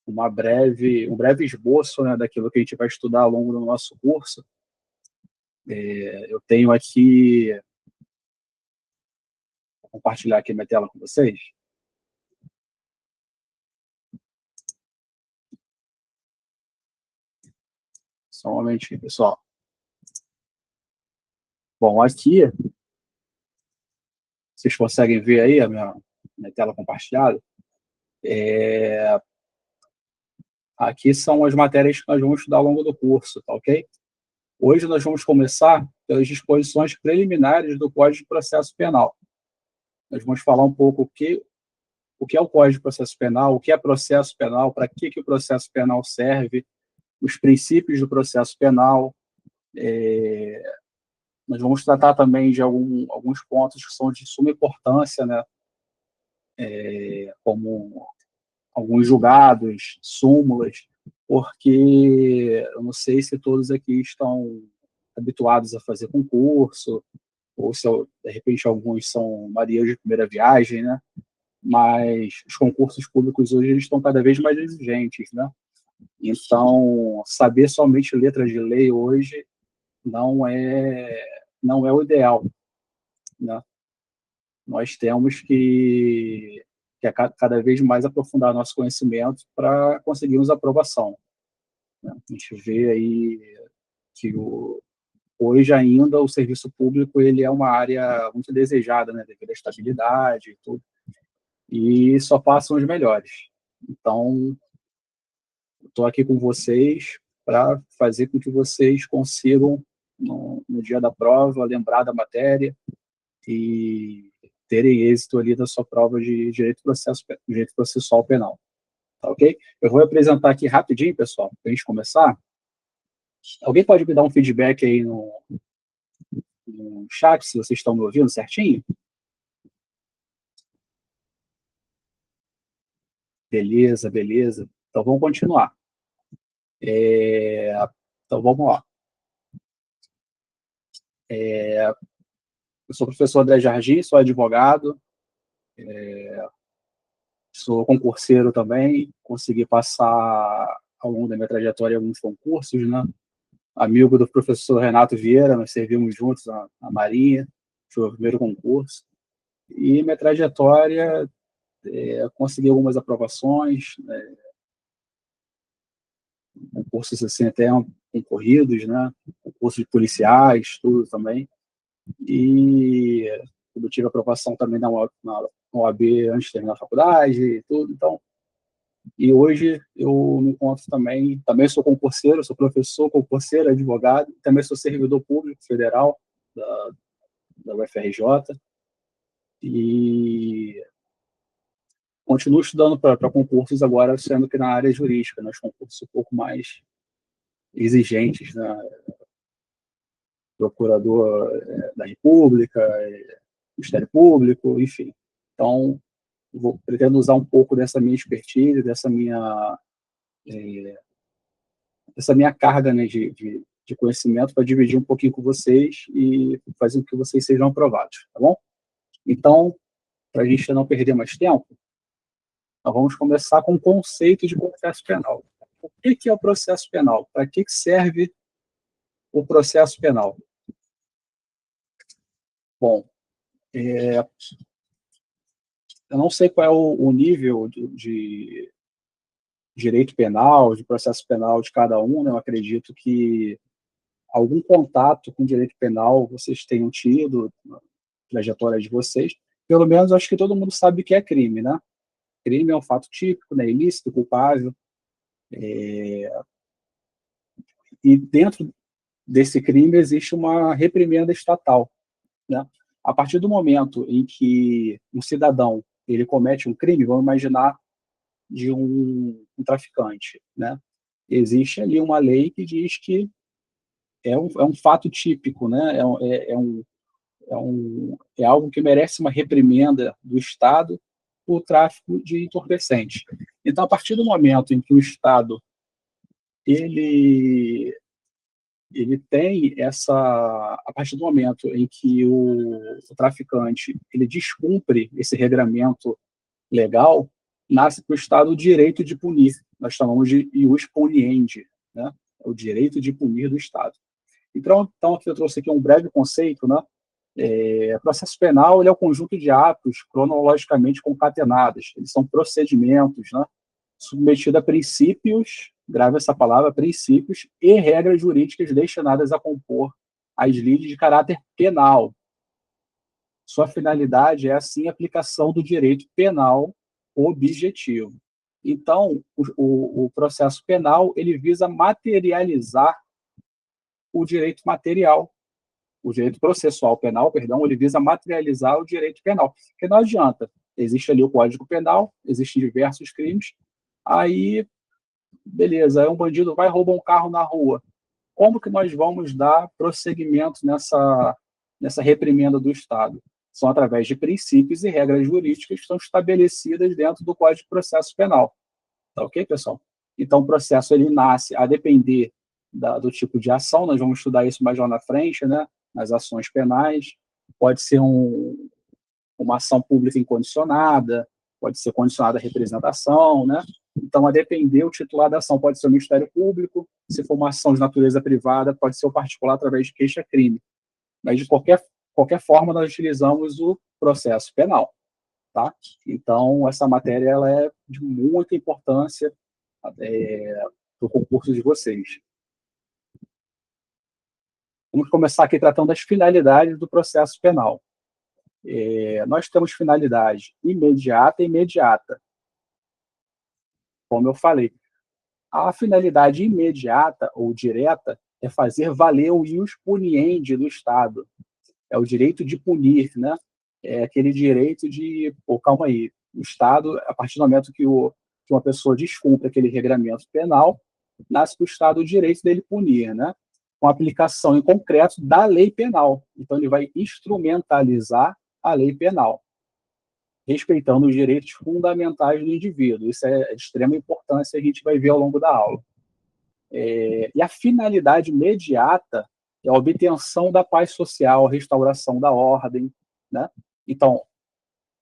um breve esboço, né, daquilo que a gente vai estudar ao longo do nosso curso. Eu tenho aqui, vou compartilhar aqui minha tela com vocês. Só um momentinho, pessoal. Bom, aqui, vocês conseguem ver aí a minha tela compartilhada? Aqui são as matérias que nós vamos estudar ao longo do curso, tá ok? Hoje nós vamos começar pelas disposições preliminares do Código de Processo Penal. Nós vamos falar um pouco o que é o Código de Processo Penal, o que é processo penal, para que o processo penal serve, os princípios do processo penal. Nós vamos tratar também de alguns pontos que são de suma importância, né? Como alguns julgados, súmulas, porque eu não sei se todos aqui estão habituados a fazer concurso, ou se, de repente, alguns são marinheiros de primeira viagem, né? Mas os concursos públicos hoje eles estão cada vez mais exigentes, né? Então, saber somente letras de lei hoje não é o ideal, né? Nós temos que cada vez mais aprofundar nosso conhecimento para conseguirmos aprovação, né? A gente vê aí que hoje ainda o serviço público ele é uma área muito desejada, né, devido à estabilidade e tudo, e só passam os melhores. Então, estou aqui com vocês para fazer com que vocês consigam, no dia da prova, lembrar da matéria e terem êxito ali da sua prova de direito processual penal. Tá ok? Eu vou apresentar aqui rapidinho, pessoal, para a gente começar. Alguém pode me dar um feedback aí no chat, se vocês estão me ouvindo certinho? Beleza, beleza. Então, vamos continuar. Então, vamos lá. Eu sou o professor André Jardim, sou advogado, sou concurseiro também, consegui passar ao longo da minha trajetória alguns concursos, né? Amigo do professor Renato Vieira, nós servimos juntos na Marinha, foi o primeiro concurso. E minha trajetória, consegui algumas aprovações, né? Concursos assim até concorridos, né? Concursos de policiais, tudo também. E eu tive aprovação também na OAB antes de terminar a faculdade e tudo. Então, e hoje eu me encontro também sou concurseiro, sou professor, concurseiro, advogado, também sou servidor público federal da UFRJ e continuo estudando para concursos agora, sendo que na área jurídica, nos concursos um pouco mais exigentes, né? Procurador da República, Ministério Público, enfim. Então, pretendo usar um pouco dessa minha expertise, dessa minha carga, né, de conhecimento para dividir um pouquinho com vocês e fazer com que vocês sejam aprovados, tá bom? Então, para a gente não perder mais tempo, nós vamos começar com o conceito de processo penal. O que é o processo penal? Para que serve o processo penal? Bom, eu não sei qual é o nível de direito penal, de processo penal de cada um, né? Eu acredito que algum contato com direito penal vocês tenham tido na trajetória de vocês. Pelo menos, acho que todo mundo sabe o que é crime, né? Crime é um fato típico, né? Ilícito, culpável. E dentro desse crime existe uma reprimenda estatal, né? A partir do momento em que um cidadão ele comete um crime, vamos imaginar de um traficante, né? Existe ali uma lei que diz que é um fato típico, né? É algo que merece uma reprimenda do Estado, o tráfico de entorpecentes. Então, a partir do momento em que o Estado ele tem a partir do momento em que o traficante ele descumpre esse regramento legal, nasce para o Estado o direito de punir. Nós chamamos de ius puniendi, né? O direito de punir do Estado. Então aqui eu trouxe aqui um breve conceito, né? Processo penal ele é o conjunto de atos cronologicamente concatenados. Eles são procedimentos, né? Submetidos a princípios, grave essa palavra, princípios e regras jurídicas destinadas a compor as lides de caráter penal. Sua finalidade é, assim, a aplicação do direito penal objetivo. Então, o processo penal ele visa materializar o direito material, o direito processual penal, perdão, ele visa materializar o direito penal. Porque não adianta, existe ali o Código Penal, existem diversos crimes, aí, beleza, aí um bandido vai roubar um carro na rua. Como que nós vamos dar prosseguimento nessa reprimenda do Estado? São através de princípios e regras jurídicas que são estabelecidas dentro do Código de Processo Penal. Tá ok, pessoal? Então, o processo ele nasce a depender do tipo de ação, nós vamos estudar isso mais lá na frente, né? Nas ações penais. Pode ser uma ação pública incondicionada, pode ser condicionada à representação, né? Então, a depender, o titular da ação pode ser o Ministério Público, se for uma ação de natureza privada, pode ser o particular através de queixa-crime. Mas, de qualquer forma, nós utilizamos o processo penal, tá? Então, essa matéria ela é de muita importância para o concurso de vocês. Vamos começar aqui tratando das finalidades do processo penal. Nós temos finalidade imediata e imediata. Como eu falei, a finalidade imediata ou direta é fazer valer o ius puniendi do Estado. É o direito de punir, né? É aquele direito de, calma aí, o Estado, a partir do momento que uma pessoa descumpre aquele regramento penal, nasce para o Estado o direito dele punir, né? Com aplicação em concreto da lei penal. Então, ele vai instrumentalizar a lei penal, respeitando os direitos fundamentais do indivíduo. Isso é de extrema importância, a gente vai ver ao longo da aula. E a finalidade imediata é a obtenção da paz social, a restauração da ordem, né? Então,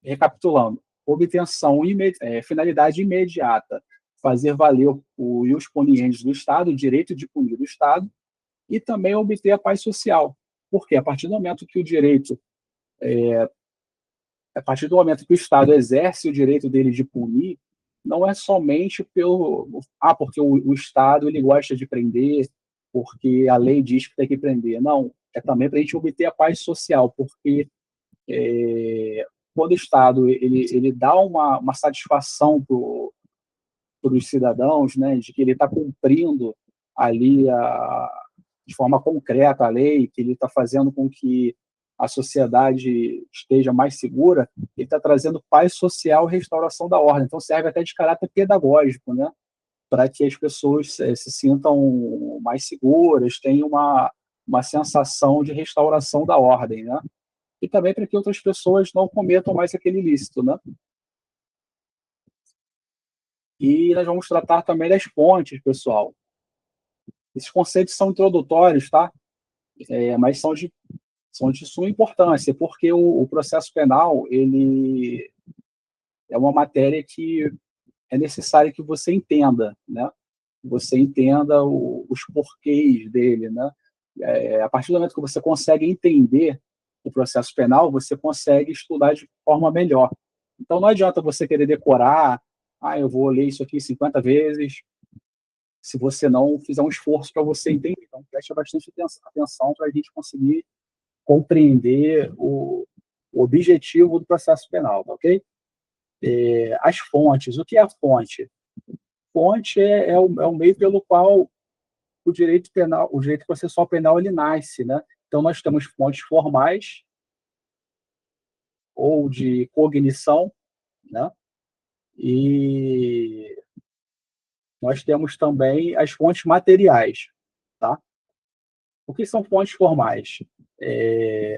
recapitulando, finalidade imediata, fazer valer o ius puniendi do Estado, o direito de punir do Estado, e também obter a paz social. Porque a partir do momento que a partir do momento que o Estado exerce o direito dele de punir, não é somente porque o Estado ele gosta de prender, porque a lei diz que tem que prender. Não, é também para a gente obter a paz social, porque quando o Estado ele dá uma satisfação para os cidadãos, né, de que ele está cumprindo ali de forma concreta a lei, que ele está fazendo com que a sociedade esteja mais segura, ele está trazendo paz social e restauração da ordem. Então, serve até de caráter pedagógico, né? Para que as pessoas se sintam mais seguras, tenham uma sensação de restauração da ordem, né? E também para que outras pessoas não cometam mais aquele ilícito, né? E nós vamos tratar também das pontes, pessoal. Esses conceitos são introdutórios, tá? Mas são de suma importância, porque o processo penal ele é uma matéria que é necessário que você entenda, né? Você entenda os porquês dele, né? A partir do momento que você consegue entender o processo penal, você consegue estudar de forma melhor. Então, não adianta você querer decorar, eu vou ler isso aqui 50 vezes, se você não fizer um esforço para você entender. Então, preste bastante atenção para a gente conseguir compreender o objetivo do processo penal, tá ok? As fontes. O que é a fonte? Fonte é o meio pelo qual o direito penal, o direito processual penal, ele nasce, né? Então, nós temos fontes formais ou de cognição, né? E nós temos também as fontes materiais, tá? O que são fontes formais?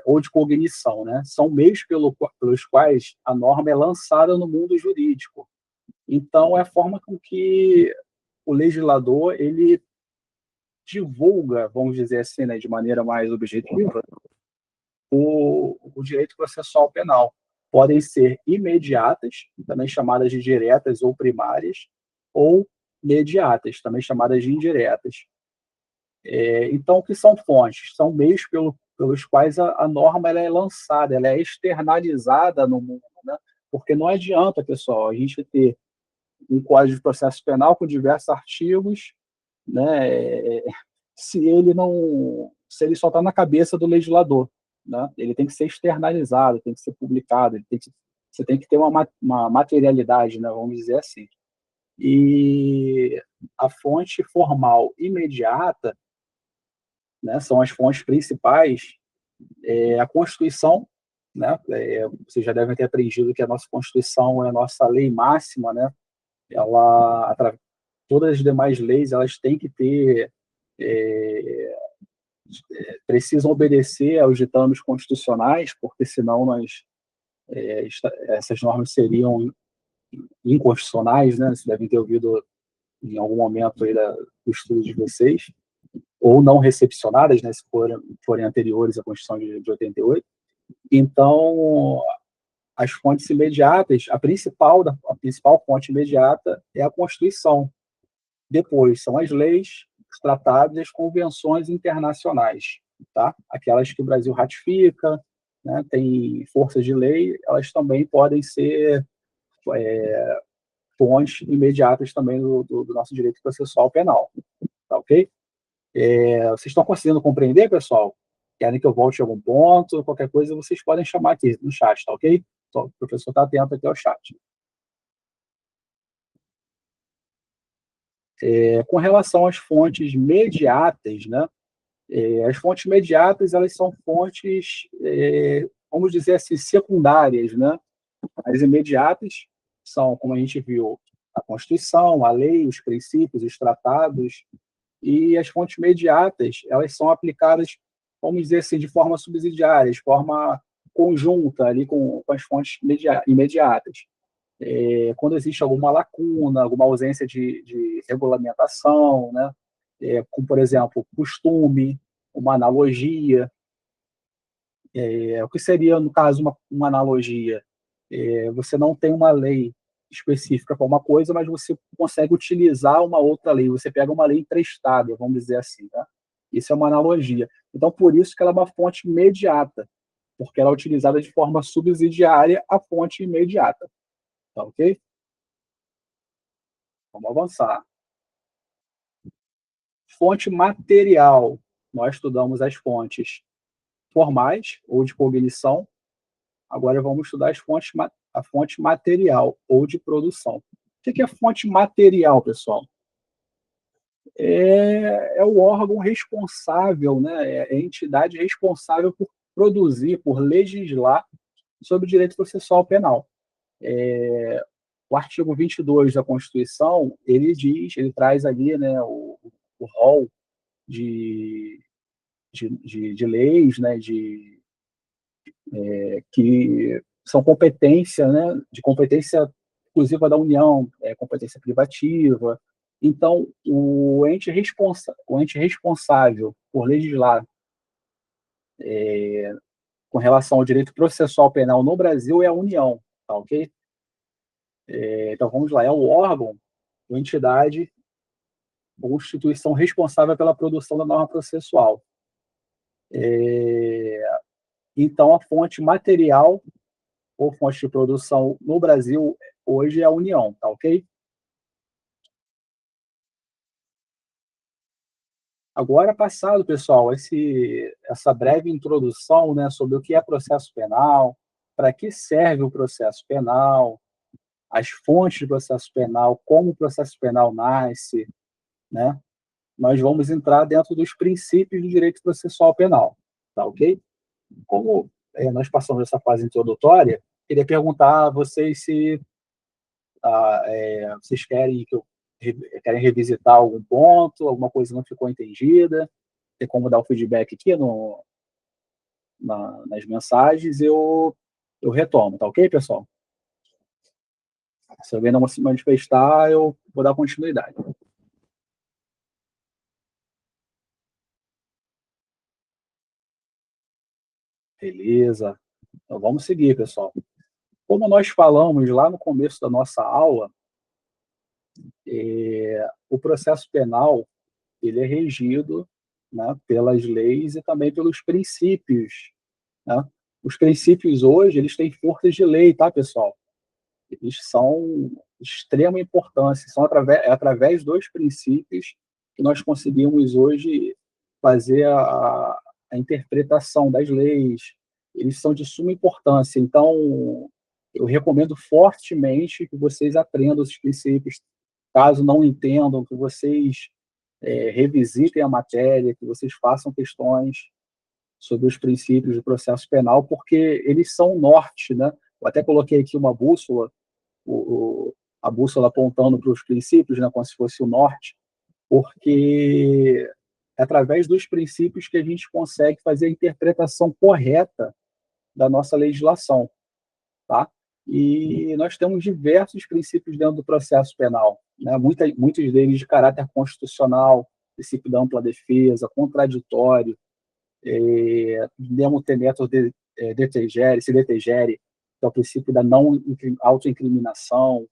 Ou de cognição, né? São meios pelos quais a norma é lançada no mundo jurídico. Então, é a forma com que o legislador ele divulga, vamos dizer assim, né, de maneira mais objetiva, o direito processual penal. podem ser imediatas, também chamadas de diretas ou primárias, ou mediatas, também chamadas de indiretas. Então, o que são fontes? São meios pelos quais a norma ela é lançada, ela é externalizada no mundo, né? Porque não adianta, pessoal, a gente ter um Código de Processo Penal com diversos artigos, né? Se ele só está na cabeça do legislador, né? Ele tem que ser externalizado, tem que ser publicado, você tem que ter uma materialidade, né? Vamos dizer assim. E a fonte formal imediata, né? São as fontes principais, a Constituição, né? Vocês já devem ter aprendido que a nossa Constituição é a nossa lei máxima, né? Ela, todas as demais leis, elas têm que ter, precisam obedecer aos ditames constitucionais, porque senão essas normas seriam inconstitucionais, né? Vocês devem ter ouvido em algum momento aí do estudo de vocês, ou não recepcionadas, né? Se forem anteriores à Constituição de 88. Então, as fontes imediatas, a principal fonte imediata é a Constituição. Depois são as leis, os tratados e as convenções internacionais, tá? Aquelas que o Brasil ratifica, né? Tem forças de lei, elas também podem ser fontes imediatas também do nosso direito processual penal, tá ok? Vocês estão conseguindo compreender, pessoal? Querem que eu volte a algum ponto? Qualquer coisa, vocês podem chamar aqui no chat, tá ok? Então, o professor está atento aqui ao chat. Com relação às fontes mediatas, né? As fontes mediatas, elas são fontes, vamos dizer assim, secundárias, né? As imediatas são, como a gente viu, a Constituição, a lei, os princípios, os tratados, e as fontes mediatas, elas são aplicadas, vamos dizer assim, de forma subsidiária, de forma conjunta ali com as fontes imediatas. Quando existe alguma lacuna, alguma ausência de regulamentação, né? Como, por exemplo, costume, uma analogia. O que seria, no caso, uma analogia? Você não tem uma lei específica para uma coisa, mas você consegue utilizar uma outra lei. Você pega uma lei emprestada, vamos dizer assim, tá? Isso é uma analogia. Então, por isso que ela é uma fonte imediata, porque ela é utilizada de forma subsidiária à fonte imediata. Tá ok? Vamos avançar. Fonte material. Nós estudamos as fontes formais ou de cognição. Agora vamos estudar a fonte material ou de produção. O que é fonte material, pessoal? É o órgão responsável, né? É a entidade responsável por produzir, por legislar sobre o direito processual penal. O artigo 22 da Constituição, ele traz ali, né, o rol de leis, né, que são competência, né, de competência exclusiva da União, competência privativa. Então, o ente responsável por legislar com relação ao direito processual penal no Brasil é a União, tá ok? Então, vamos lá, é o órgão, ou entidade ou instituição responsável pela produção da norma processual. Então, a fonte material ou fonte de produção no Brasil hoje é a União, tá ok? Agora, passado, pessoal, essa breve introdução, né, sobre o que é processo penal, para que serve o processo penal, as fontes do processo penal, como o processo penal nasce, né, nós vamos entrar dentro dos princípios do direito processual penal, tá ok? Como nós passamos essa fase introdutória, queria perguntar a vocês se vocês querem revisitar algum ponto, alguma coisa não ficou entendida, tem como dar o feedback aqui nas mensagens, eu retomo, tá ok, pessoal? Se alguém não se manifestar, eu vou dar continuidade. Beleza. Então vamos seguir, pessoal. Como nós falamos lá no começo da nossa aula, o processo penal ele é regido, né, pelas leis e também pelos princípios, né? Os princípios hoje eles têm força de lei, tá, pessoal? Eles são de extrema importância, são através dos princípios que nós conseguimos hoje fazer a interpretação das leis. Eles são de suma importância. Então, eu recomendo fortemente que vocês aprendam esses princípios. Caso não entendam, que vocês revisitem a matéria, que vocês façam questões sobre os princípios do processo penal, porque eles são o norte, né? Eu até coloquei aqui uma bússola, a bússola apontando para os princípios, né, como se fosse o norte, porque é através dos princípios que a gente consegue fazer a interpretação correta da nossa legislação, tá? E nós temos diversos princípios dentro do processo penal, né? Muitos deles de caráter constitucional, princípio da ampla defesa, contraditório, demo tenetur detegere, se detegere, que é o princípio da não autoincriminação.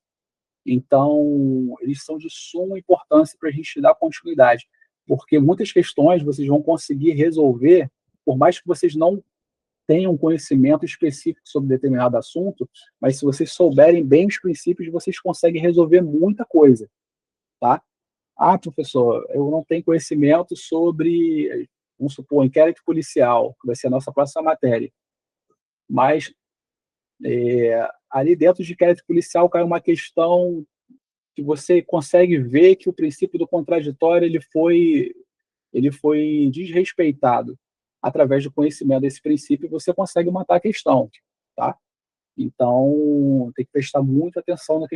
Então, eles são de suma importância para a gente dar continuidade, porque muitas questões vocês vão conseguir resolver, por mais que vocês não tenham conhecimento específico sobre determinado assunto, mas se vocês souberem bem os princípios, vocês conseguem resolver muita coisa, tá? Ah, professor, eu não tenho conhecimento sobre, vamos supor, inquérito policial, que vai ser a nossa próxima matéria, mas ali dentro de inquérito policial cai uma questão que você consegue ver que o princípio do contraditório ele foi desrespeitado. Através do conhecimento desse princípio, você consegue matar a questão, tá? Então, tem que prestar muita atenção na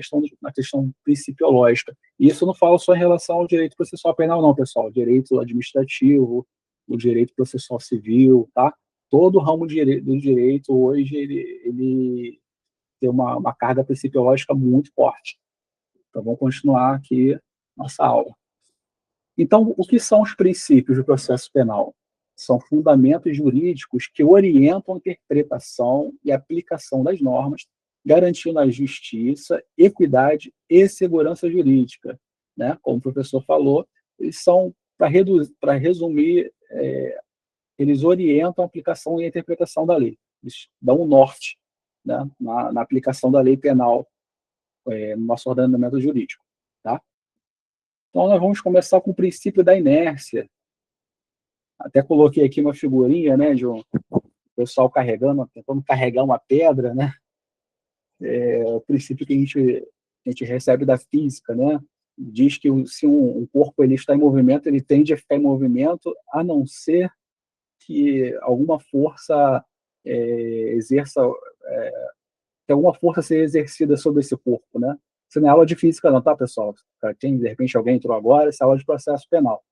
questão principiológica. E isso não fala só em relação ao direito processual penal, não, pessoal. O direito administrativo, o direito processual civil, tá? Todo o ramo do direito hoje, ele tem uma carga principiológica muito forte. Então, vamos continuar aqui nossa aula. Então, o que são os princípios do processo penal? São fundamentos jurídicos que orientam a interpretação e aplicação das normas, garantindo a justiça, equidade e segurança jurídica, né? Como o professor falou, eles são, para resumir, eles orientam a aplicação e a interpretação da lei. Eles dão um norte, né, na aplicação da lei penal no nosso ordenamento jurídico, tá? Então, nós vamos começar com o princípio da inércia. Até coloquei aqui uma figurinha, né, de um pessoal tentando carregar uma pedra, né? O princípio que a gente recebe da física, né? Diz que se um corpo ele está em movimento, ele tende a ficar em movimento, a não ser que alguma força exerça, que alguma força seja exercida sobre esse corpo, né? Isso não é aula de física não, tá, pessoal? Para quem, de repente, alguém entrou agora, isso é aula de processo penal.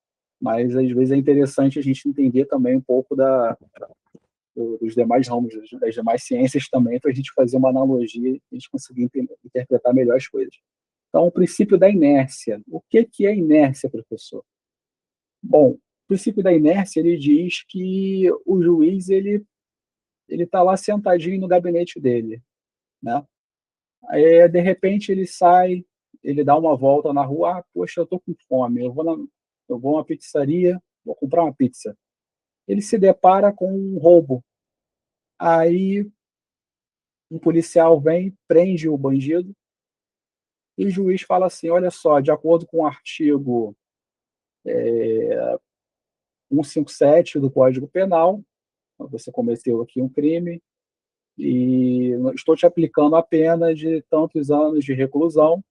Mas, às vezes, é interessante a gente entender também um pouco dos demais ramos, das demais ciências também, para a gente fazer uma analogia e a gente conseguir interpretar melhor as coisas. Então, o princípio da inércia. O que é inércia, professor? Bom, o princípio da inércia, ele diz que o juiz, ele está lá sentadinho no gabinete dele, né? Aí, de repente, ele sai, ele dá uma volta na rua, poxa, eu estou com fome, eu vou a uma pizzaria, vou comprar uma pizza. Ele se depara com um roubo. Aí um policial vem, prende o bandido, e o juiz fala assim, olha só, de acordo com o artigo 157 do Código Penal, você cometeu aqui um crime, e estou te aplicando a pena de tantos anos de reclusão,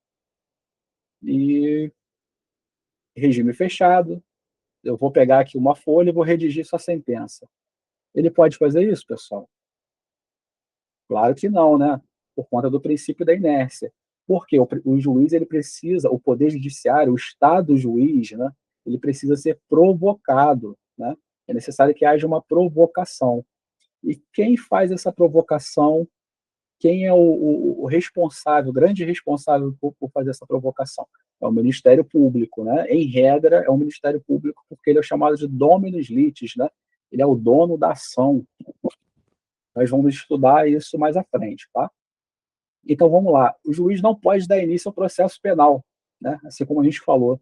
e regime fechado, eu vou pegar aqui uma folha e vou redigir sua sentença. Ele pode fazer isso, pessoal? Claro que não, né? Por conta do princípio da inércia. Porque o juiz, ele precisa, o poder judiciário, o Estado juiz, né? Ele precisa ser provocado, né? É necessário que haja uma provocação. E quem faz essa provocação, quem é o responsável, o grande responsável por fazer essa provocação? É o Ministério Público, né? Em regra, é o Ministério Público, porque ele é chamado de dominus litis, né? Ele é o dono da ação. Nós vamos estudar isso mais à frente, tá? Então, vamos lá. O juiz não pode dar início ao processo penal, né? Assim como a gente falou,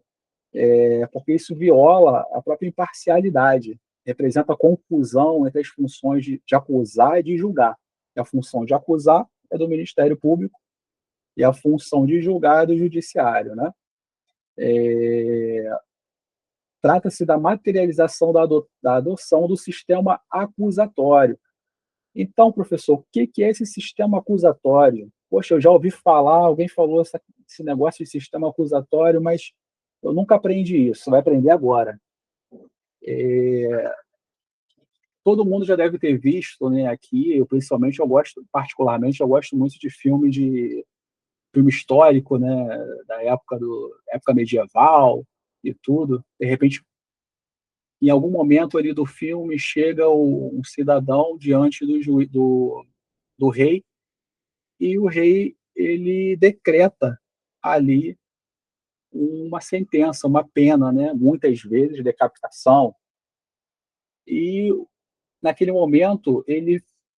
porque isso viola a própria imparcialidade, representa a confusão entre as funções de acusar e de julgar. E a função de acusar é do Ministério Público e a função de julgar é do Judiciário, né? Trata-se da materialização da adoção do sistema acusatório. Então, professor, o que é esse sistema acusatório? Poxa, eu já ouvi falar, alguém falou esse negócio de sistema acusatório, mas eu nunca aprendi isso, vai aprender agora. Todo mundo já deve ter visto, né, aqui, principalmente particularmente, eu gosto muito de filme histórico, né, da época medieval e tudo. De repente, em algum momento ali do filme, chega um cidadão diante do rei, e o rei ele decreta ali uma sentença, uma pena, né? Muitas vezes decapitação. E naquele momento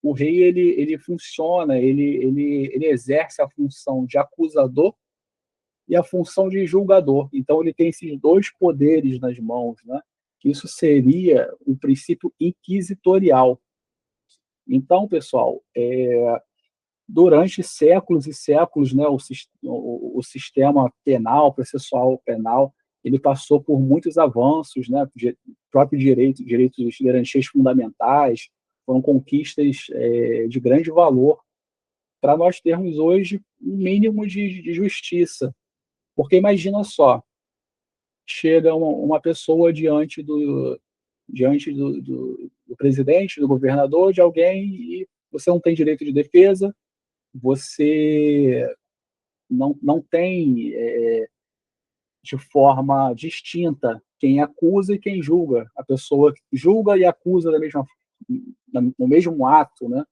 o rei ele funciona, ele exerce a função de acusador e a função de julgador. Então ele tem esses dois poderes nas mãos, né? Isso seria um princípio inquisitorial. Então, pessoal, durante séculos e séculos, né, o sistema penal, processual penal, ele passou por muitos avanços, né, próprio direitos de garantias fundamentais, foram conquistas de grande valor para nós termos hoje um mínimo de justiça. Porque imagina só, chega uma pessoa diante do presidente, do governador, de alguém, e você não tem direito de defesa, você não tem de forma distinta quem acusa e quem julga. A pessoa julga e acusa no mesmo ato, né?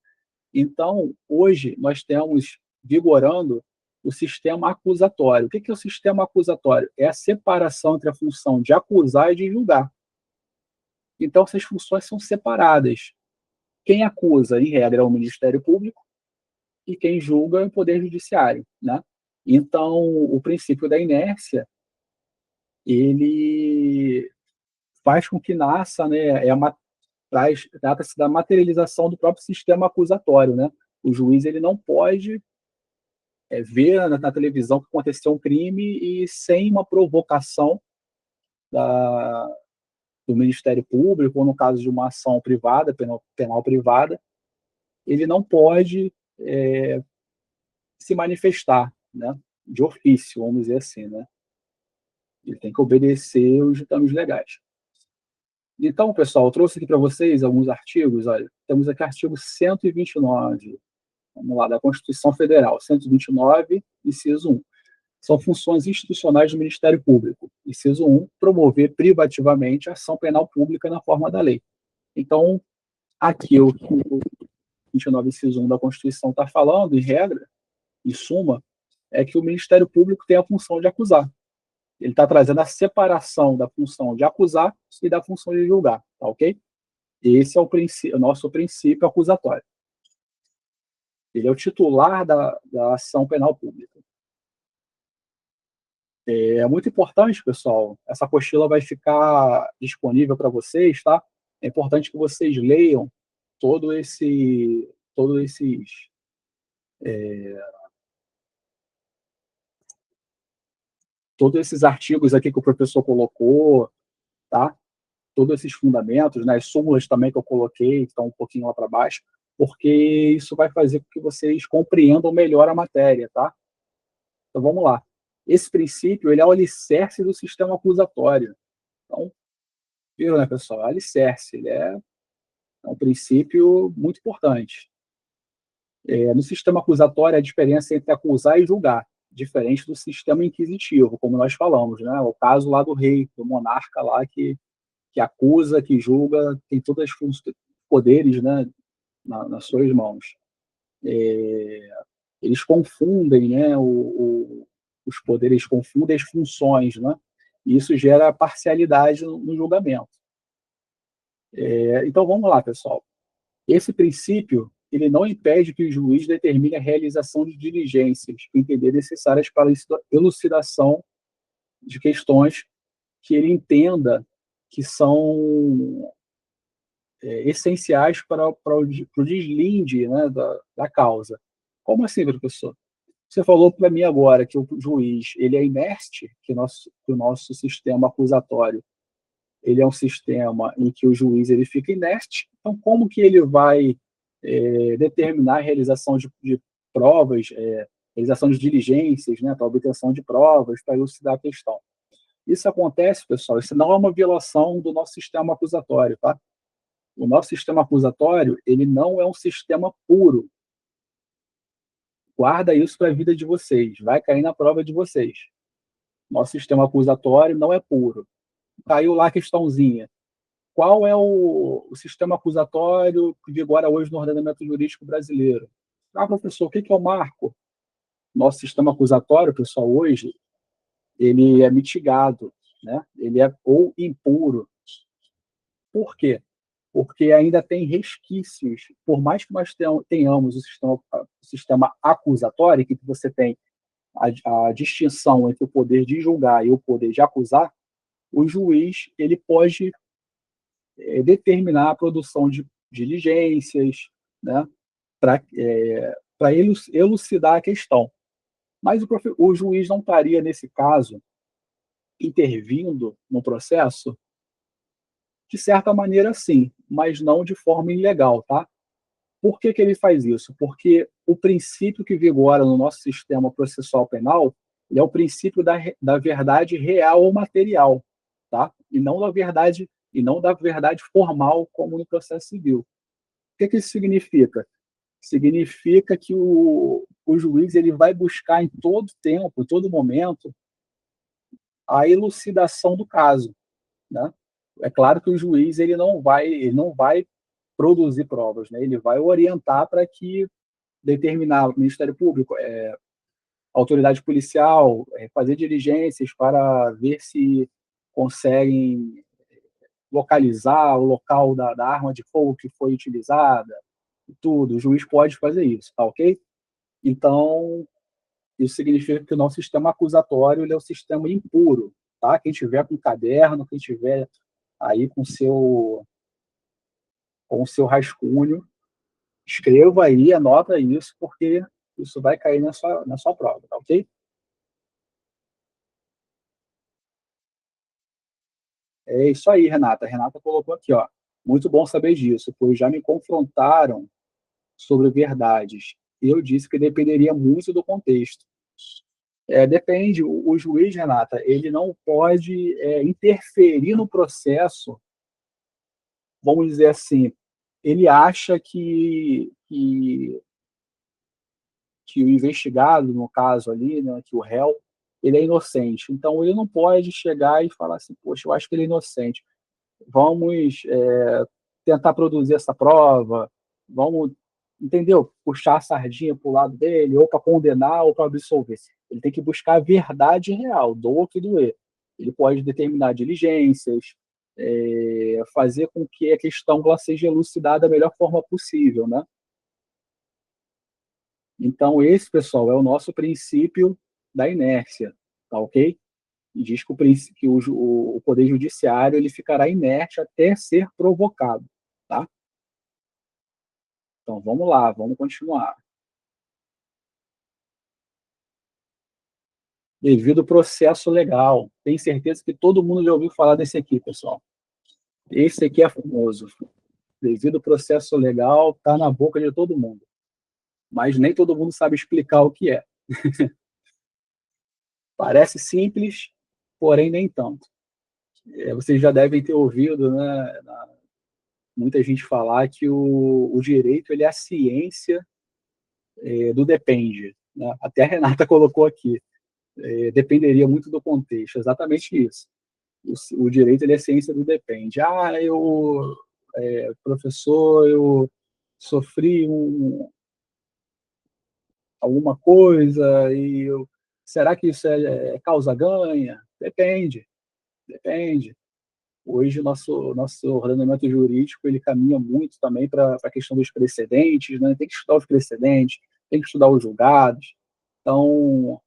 Então, hoje, nós temos vigorando o sistema acusatório. O que é o sistema acusatório? É a separação entre a função de acusar e de julgar. Então, essas funções são separadas. Quem acusa, em regra, é o Ministério Público, e quem julga é o Poder Judiciário, né? Então, o princípio da inércia, ele faz com que nasça, né, trata-se da materialização do próprio sistema acusatório, né? O juiz ele não pode ver na televisão que aconteceu um crime e sem uma provocação da, do Ministério Público, ou no caso de uma ação privada, penal privada, ele não pode se manifestar, né? De ofício, vamos dizer assim, né? Ele tem que obedecer os ditames legais. Então, pessoal, eu trouxe aqui para vocês alguns artigos. Olha, temos aqui artigo 129, vamos lá, da Constituição Federal, 129, inciso 1. São funções institucionais do Ministério Público. Inciso 1, promover privativamente a ação penal pública na forma da lei. Então, aqui o 29, inciso 1 da Constituição está falando, em regra, em suma, é que o Ministério Público tem a função de acusar. Ele está trazendo a separação da função de acusar e da função de julgar, tá ok? Esse é o nosso princípio acusatório. Ele é o titular da ação penal pública. É muito importante, pessoal, essa apostila vai ficar disponível para vocês, tá? É importante que vocês leiam todo esse, todos esses, todos esses artigos aqui que o professor colocou, tá? Todos esses fundamentos, né? As súmulas também que eu coloquei, que estão um pouquinho lá para baixo, porque isso vai fazer com que vocês compreendam melhor a matéria, tá? Então vamos lá. Esse princípio, ele é o alicerce do sistema acusatório. Então, viram, né, pessoal? Alicerce, ele é um princípio muito importante. No sistema acusatório, a diferença entre acusar e julgar, diferente do sistema inquisitivo, como nós falamos, né? O caso lá do rei, do monarca lá que acusa, que julga, tem todos os poderes, né, nas suas mãos. Eles confundem, né, os poderes, confundem as funções, né? E isso gera parcialidade no julgamento. Então, vamos lá, pessoal. Esse princípio ele não impede que o juiz determine a realização de diligências que entender necessárias para a elucidação de questões que ele entenda que são essenciais para o deslinde, né, da causa. Como assim, professor? Você falou para mim agora que o juiz ele é inerte, que o nosso sistema acusatório ele é um sistema em que o juiz ele fica inerte. Então, como que ele vai determinar a realização de provas, realização de diligências, né, para obtenção de provas, para elucidar a questão? Isso acontece, pessoal, isso não é uma violação do nosso sistema acusatório, tá? O nosso sistema acusatório, ele não é um sistema puro. Guarda isso para a vida de vocês, vai cair na prova de vocês. Nosso sistema acusatório não é puro. Caiu lá a questãozinha. Qual é o sistema acusatório que vigora hoje no ordenamento jurídico brasileiro? Ah, professor, o que é o marco? Nosso sistema acusatório, pessoal, hoje, ele é mitigado, né? Ele é ou impuro. Por quê? Porque ainda tem resquícios, por mais que nós tenhamos o sistema acusatório, que você tem a distinção entre o poder de julgar e o poder de acusar, o juiz ele pode determinar a produção de diligências, né, para elucidar a questão. Mas o juiz não estaria, nesse caso, intervindo no processo? De certa maneira, sim, mas não de forma ilegal, tá? Por que ele faz isso? Porque o princípio que vigora no nosso sistema processual penal é o princípio da verdade real ou material, tá? E não da verdade formal, como no processo civil. O que isso significa? Significa que o juiz ele vai buscar em todo tempo, em todo momento, a elucidação do caso, né? É claro que o juiz ele não vai produzir provas, né? Ele vai orientar para que determinar o Ministério Público, autoridade policial, fazer diligências para ver se conseguem localizar o local da arma de fogo que foi utilizada, tudo. O juiz pode fazer isso, tá ok? Então, isso significa que o nosso sistema acusatório ele é um sistema impuro, tá? Quem tiver com caderno, quem tiver aí com o seu rascunho, escreva aí, anota isso, porque isso vai cair na sua prova, tá ok? É isso aí, Renata. A Renata colocou aqui, ó. Muito bom saber disso, pois já me confrontaram sobre verdades. Eu disse que dependeria muito do contexto. Depende, o juiz, Renata, ele não pode interferir no processo, vamos dizer assim, ele acha que o investigado, no caso ali, né, que o réu, ele é inocente. Então, ele não pode chegar e falar assim, poxa, eu acho que ele é inocente. Vamos tentar produzir essa prova, vamos, entendeu? Puxar a sardinha para o lado dele, ou para condenar, ou para absolver. Ele tem que buscar a verdade real, doa o que doer. Ele pode determinar diligências, fazer com que a questão ela seja elucidada da melhor forma possível, né? Então, esse, pessoal, é o nosso princípio da inércia, tá ok? E diz que o Poder Judiciário ele ficará inerte até ser provocado, tá? Então, vamos lá, vamos continuar. Devido processo legal. Tenho certeza que todo mundo já ouviu falar desse aqui, pessoal. Esse aqui é famoso. Devido processo legal, está na boca de todo mundo. Mas nem todo mundo sabe explicar o que é. Parece simples, porém nem tanto. Vocês já devem ter ouvido, né, muita gente falar que o direito ele é a ciência do depende. Né? Até a Renata colocou aqui. Dependeria muito do contexto. Exatamente isso. O direito ele é a ciência do depende. Ah, professor, eu sofri alguma coisa e será que isso é causa-ganha? Depende, depende. Hoje, nosso ordenamento jurídico ele caminha muito também para a questão dos precedentes, né? Tem que estudar os precedentes, tem que estudar os julgados. Então,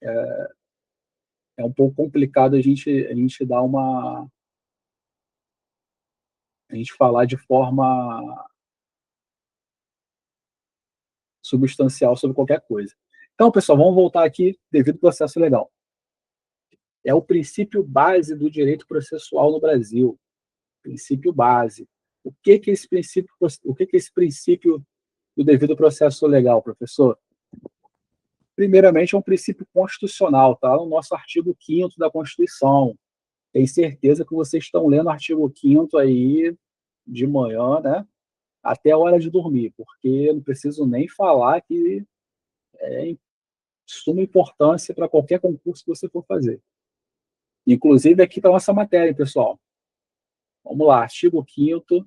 é um pouco complicado a gente dar a gente falar de forma substancial sobre qualquer coisa. Então, pessoal, vamos voltar aqui, devido ao processo legal. É o princípio base do direito processual no Brasil. Princípio base. O que é esse princípio do devido processo legal, professor? Primeiramente, é um princípio constitucional, tá? No nosso artigo 5º da Constituição. Tenho certeza que vocês estão lendo o artigo 5º aí de manhã, né? Até a hora de dormir, porque eu não preciso nem falar que é de suma importância para qualquer concurso que você for fazer. Inclusive aqui para nossa matéria, pessoal. Vamos lá, artigo 5º,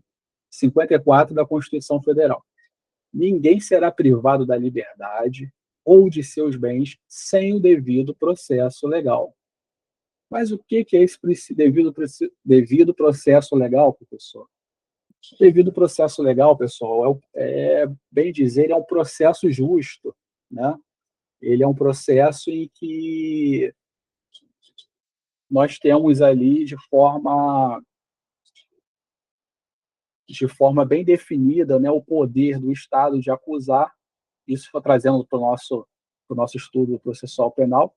54 da Constituição Federal. Ninguém será privado da liberdade ou de seus bens sem o devido processo legal. Mas o que é esse devido processo legal, professor? Devido processo legal, pessoal, bem dizer, é um processo justo, né? Ele é um processo em que nós temos ali de forma bem definida, né, o poder do Estado de acusar. Isso foi trazendo para o nosso estudo processual penal.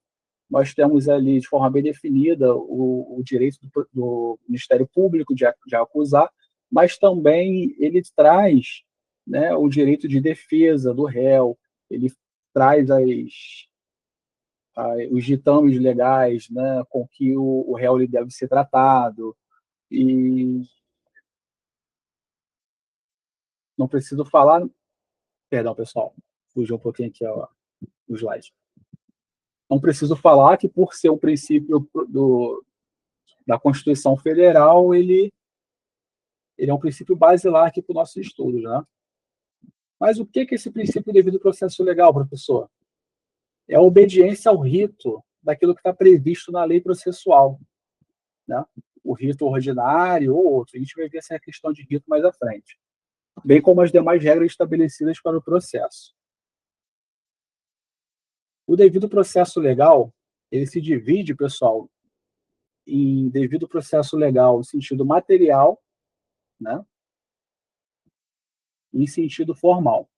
Nós temos ali, de forma bem definida, o direito do Ministério Público de acusar, mas também ele traz, né, o direito de defesa do réu, ele traz os ditames legais, né, com que o réu ele deve ser tratado, e não preciso falar, perdão, pessoal, fugiu um pouquinho aqui o slide. Não preciso falar que, por ser um princípio da Constituição Federal, ele é um princípio basilar aqui para os nossos estudos, né? Mas o que é esse princípio devido processo legal, professor? É a obediência ao rito daquilo que está previsto na lei processual, né? O rito ordinário ou outro. A gente vai ver essa questão de rito mais à frente, bem como as demais regras estabelecidas para o processo. O devido processo legal, ele se divide, pessoal, em devido processo legal no sentido material, né, e em sentido formal.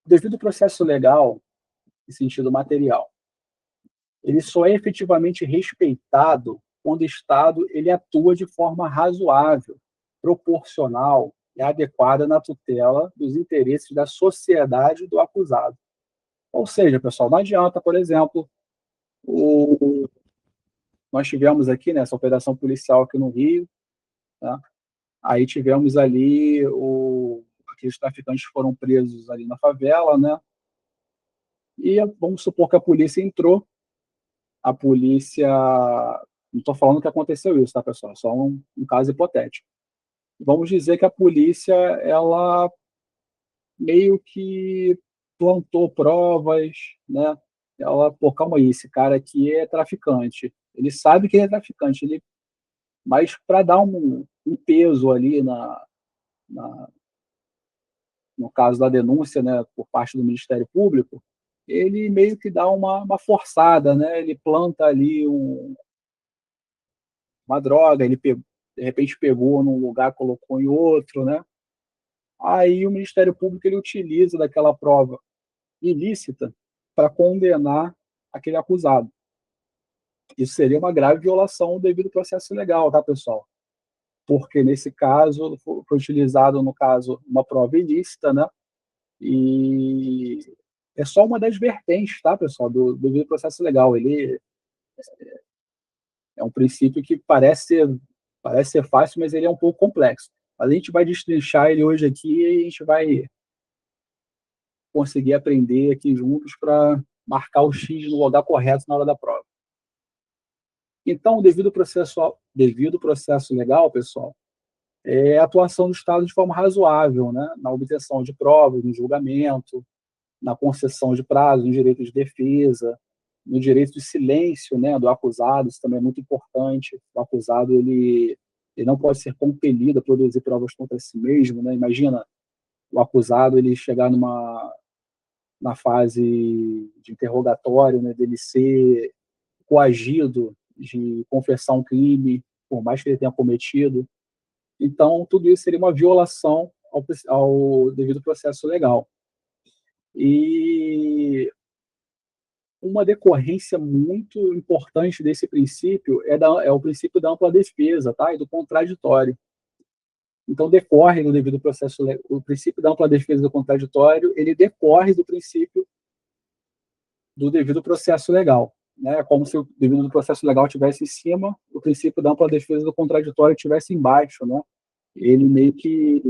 O devido processo legal, em sentido material, ele só é efetivamente respeitado quando o Estado ele atua de forma razoável, proporcional e adequada na tutela dos interesses da sociedade do acusado. Ou seja, pessoal, não adianta, por exemplo, nós tivemos aqui, né, essa operação policial aqui no Rio, tá? Aí tivemos ali aqueles traficantes foram presos ali na favela, né? E vamos supor que a polícia entrou, a polícia, não estou falando que aconteceu isso, tá, pessoal? Só um caso hipotético. Vamos dizer que a polícia, ela meio que plantou provas, né? Pô, calma aí, esse cara aqui é traficante. Ele sabe que ele é traficante, mas para dar um peso ali na, no caso da denúncia, né, por parte do Ministério Público, ele meio que dá uma forçada, né? Ele planta ali uma droga, de repente pegou num lugar, colocou em outro, né? Aí o Ministério Público ele utiliza daquela prova ilícita para condenar aquele acusado. Isso seria uma grave violação do devido processo legal, tá, pessoal? Porque nesse caso foi utilizado, no caso, uma prova ilícita, né? E é só uma das vertentes, tá, pessoal, do devido processo legal. Ele é um princípio que parece ser fácil, mas ele é um pouco complexo. Mas a gente vai destrinchar ele hoje aqui e a gente vai conseguir aprender aqui juntos para marcar o X no lugar correto na hora da prova. Então, o devido processo legal, pessoal, é a atuação do Estado de forma razoável, né, na obtenção de provas, no julgamento, na concessão de prazos, no direito de defesa, no direito de silêncio, né, do acusado, isso também é muito importante. O acusado ele não pode ser compelido a produzir provas contra si mesmo, né? Imagina o acusado ele chegar na fase de interrogatório, né, dele ser coagido de confessar um crime, por mais que ele tenha cometido. Então, tudo isso seria uma violação ao devido processo legal. E uma decorrência muito importante desse princípio é o princípio da ampla defesa, tá? E do contraditório. Então, decorre do devido processo, o princípio da ampla defesa do contraditório, ele decorre do princípio do devido processo legal. Né? É como se o devido processo legal estivesse em cima, o princípio da ampla defesa do contraditório estivesse embaixo. Né? Ele meio que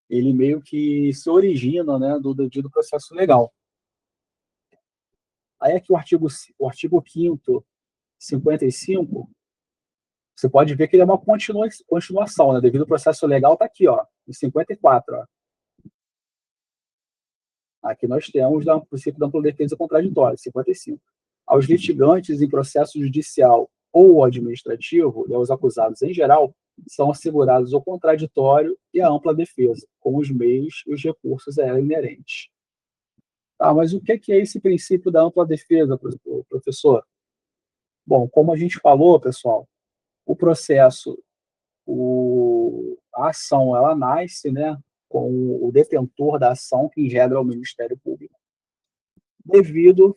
ele meio que se origina, né, do devido processo legal. Aí aqui o artigo 5º, 55, você pode ver que ele é uma continuação, né? Devido ao processo legal está aqui, ó, em 54. Ó. Aqui nós temos o princípio da ampla defesa contraditória, 55. Aos litigantes em processo judicial ou administrativo, e aos acusados em geral, são assegurados o contraditório e a ampla defesa, com os meios e os recursos a ela inerentes. Tá, mas o que é esse princípio da ampla defesa, professor? Bom, como a gente falou, pessoal, o processo, a ação, ela nasce, né, com o detentor da ação, que em regra é o Ministério Público, devido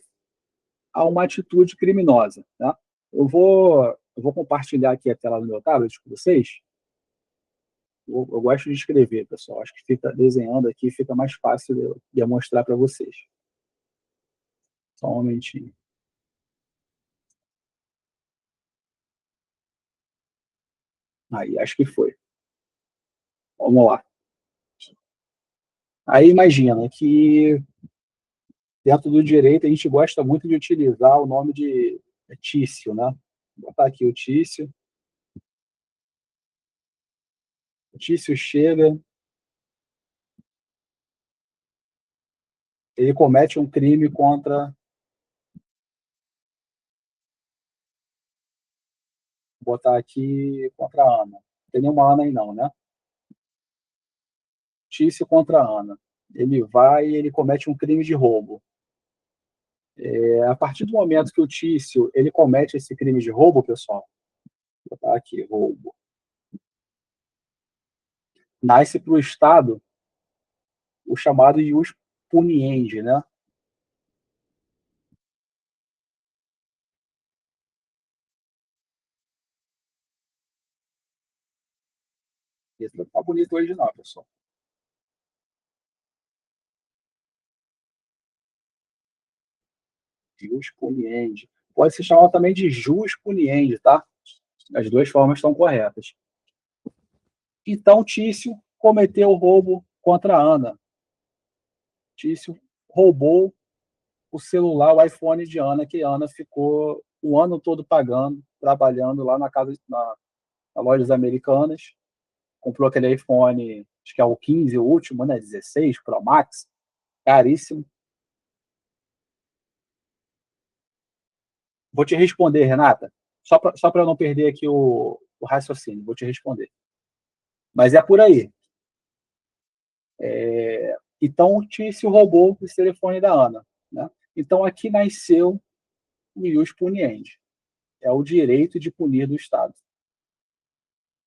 a uma atitude criminosa. Tá? Eu vou compartilhar aqui a tela do meu tablet com vocês. Eu gosto de escrever, pessoal. Acho que fica desenhando aqui, fica mais fácil de eu mostrar para vocês. Só um momentinho. Aí, acho que foi. Vamos lá. Aí imagina que dentro do direito a gente gosta muito de utilizar o nome de Tício, né? Vou botar aqui o Tício. O Tício chega, ele comete um crime contra, vou botar aqui, contra a Ana. Não tem nenhuma Ana aí não, né? Tício contra a Ana. Ele vai e ele comete um crime de roubo. A partir do momento que o Tício ele comete esse crime de roubo, pessoal, vou botar aqui, roubo, nasce para o Estado o chamado ius puniendi, né? Esse não tá bonito hoje não, pessoal. Ius puniendi. Pode se chamar também de jus puniendi, tá? As duas formas estão corretas. Então, Tício cometeu o roubo contra a Ana. Tício roubou o celular, o iPhone de Ana, que a Ana ficou o ano todo pagando, trabalhando lá na lojas americanas. Comprou aquele iPhone, acho que é o 15, o último, né? 16 Pro Max, caríssimo. Vou te responder, Renata, só para eu não perder aqui o raciocínio, vou te responder. Mas é por aí. Então, o Tício roubou esse telefone da Ana. Né? Então, aqui nasceu o ius puniendi. É o direito de punir do Estado.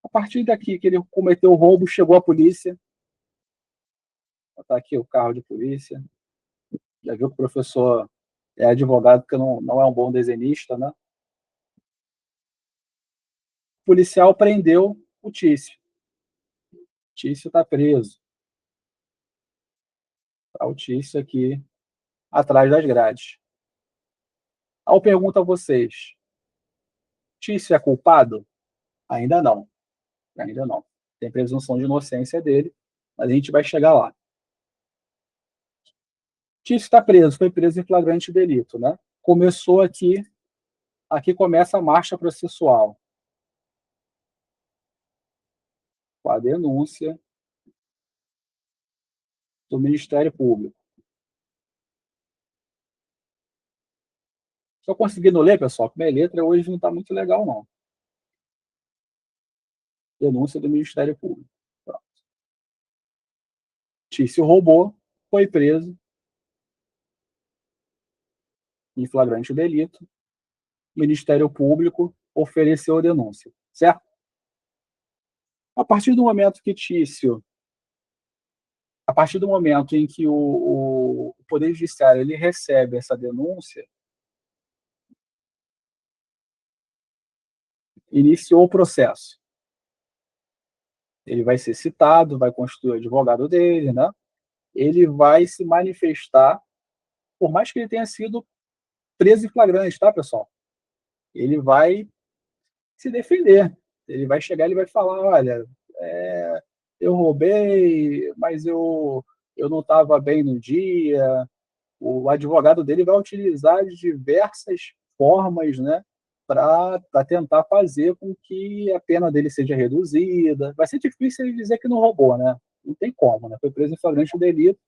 A partir daqui que ele cometeu o roubo, chegou a polícia. Está aqui o carro de polícia. Já viu que o professor é advogado porque não é um bom desenhista, né? O policial prendeu o Tício. O Tício está preso. Está o Tício aqui atrás das grades. Aí eu pergunto a vocês: Tício é culpado? Ainda não. Ainda não. Tem presunção de inocência dele, mas a gente vai chegar lá. Tício está preso, foi preso em flagrante delito, né? Começou aqui começa a marcha processual, com a denúncia do Ministério Público. Estou conseguindo ler, pessoal, que minha letra hoje não está muito legal, não. Denúncia do Ministério Público. Pronto. Tício roubou, foi preso em flagrante delito. O Ministério Público ofereceu a denúncia, certo? A partir do momento que Tício, a partir do momento em que o Poder Judiciário ele recebe essa denúncia, iniciou o processo. Ele vai ser citado, vai constituir o advogado dele, né? Ele vai se manifestar, por mais que ele tenha sido preso em flagrante, tá, pessoal? Ele vai se defender. Ele vai chegar, ele vai falar, olha, eu roubei, mas eu não estava bem no dia. O advogado dele vai utilizar de diversas formas, né, para tentar fazer com que a pena dele seja reduzida. Vai ser difícil ele dizer que não roubou, né? Não tem como, né? Foi preso em flagrante delito,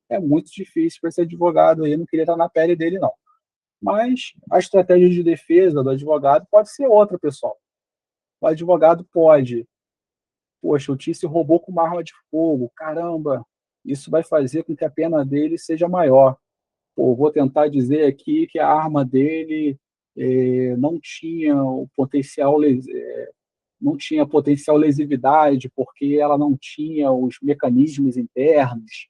é muito difícil para esse advogado aí, não queria estar na pele dele, não. Mas a estratégia de defesa do advogado pode ser outra, pessoal. O advogado pode, poxa, o Tício roubou com uma arma de fogo, caramba, isso vai fazer com que a pena dele seja maior. Pô, vou tentar dizer aqui que a arma dele não tinha o potencial, não tinha potencial lesividade, porque ela não tinha os mecanismos internos.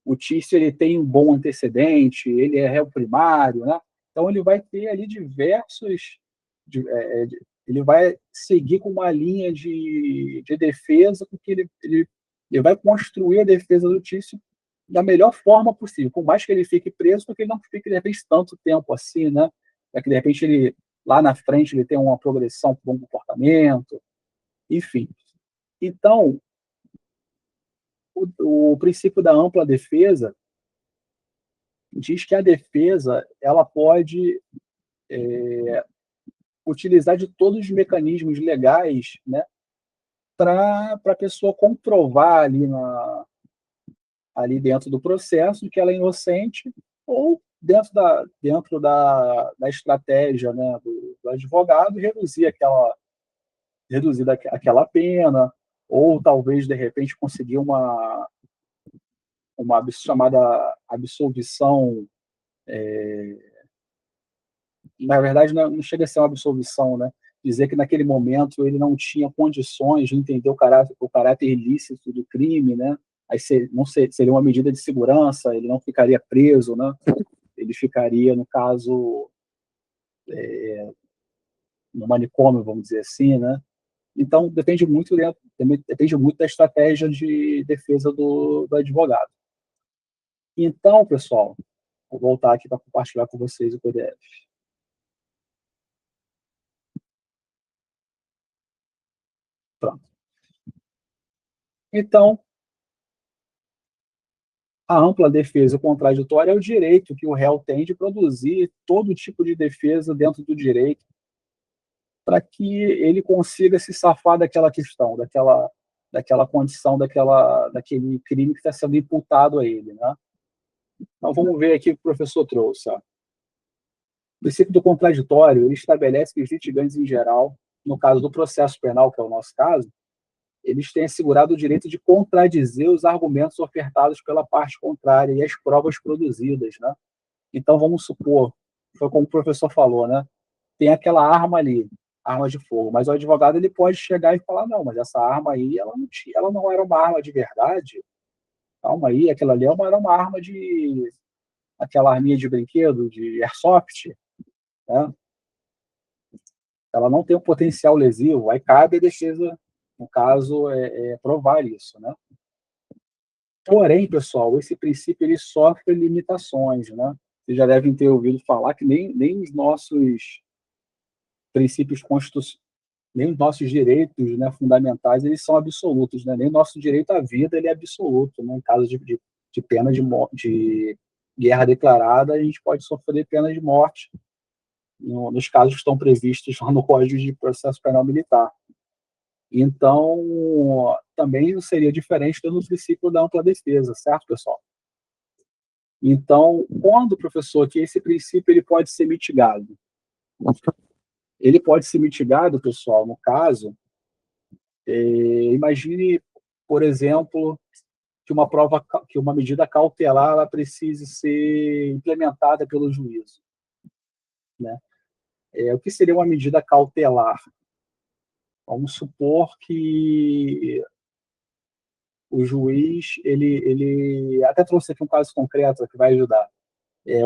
O Tício ele tem um bom antecedente, ele é réu primário, né? Então ele vai ter ali diversos, ele vai seguir com uma linha de defesa, porque ele vai construir a defesa do Tício da melhor forma possível, por mais que ele fique preso, porque ele não fique de repente tanto tempo assim, né? Para que de repente ele lá na frente ele tenha uma progressão para um bom comportamento, enfim. Então, o princípio da ampla defesa diz que a defesa ela pode utilizar de todos os mecanismos legais, né, para a pessoa comprovar ali dentro do processo que ela é inocente, ou dentro da estratégia, né, do advogado, reduzir aquela pena, ou talvez, de repente, conseguir uma chamada absolvição. Na verdade, não chega a ser uma absolvição, né? Dizer que naquele momento ele não tinha condições de entender o caráter ilícito do crime, né? Aí não seria uma medida de segurança, ele não ficaria preso, né? Ele ficaria, no caso, no manicômio, vamos dizer assim, né? Então, depende muito da estratégia de defesa do advogado. Então, pessoal, vou voltar aqui para compartilhar com vocês o PDF. Pronto. Então, a ampla defesa contraditória é o direito que o réu tem de produzir todo tipo de defesa dentro do direito para que ele consiga se safar daquela questão, daquela condição, daquele crime que está sendo imputado a ele, né? Então, vamos ver aqui o que o professor trouxe. Ó. O princípio do contraditório ele estabelece que os litigantes em geral, no caso do processo penal, que é o nosso caso, eles têm assegurado o direito de contradizer os argumentos ofertados pela parte contrária e as provas produzidas, né? Então, vamos supor, foi como o professor falou, né? Tem aquela arma ali, arma de fogo, mas o advogado ele pode chegar e falar, não, mas essa arma aí, ela não era uma arma de verdade, calma aí, aquela ali era uma arma aquela arminha de brinquedo, de airsoft, né? Ela não tem um potencial lesivo, aí cabe a defesa, no caso, provar isso, né? Porém, pessoal, esse princípio ele sofre limitações, né? Vocês já devem ter ouvido falar que nem os nossos princípios constitucionais, nem os nossos direitos, né, fundamentais, eles são absolutos, né? Nem o nosso direito à vida ele é absoluto, né? Em caso de pena de guerra declarada, a gente pode sofrer pena de morte nos casos que estão previstos lá no Código de Processo Penal Militar. Então, também seria diferente do princípio da ampla defesa, certo, pessoal? Então, quando, professor, que esse princípio ele pode ser mitigado? Ele pode ser mitigado, pessoal, no caso, imagine, por exemplo, que uma medida cautelar ela precise ser implementada pelo juízo, né? O que seria uma medida cautelar? Vamos supor que o juiz, ele até trouxe aqui um caso concreto que vai ajudar.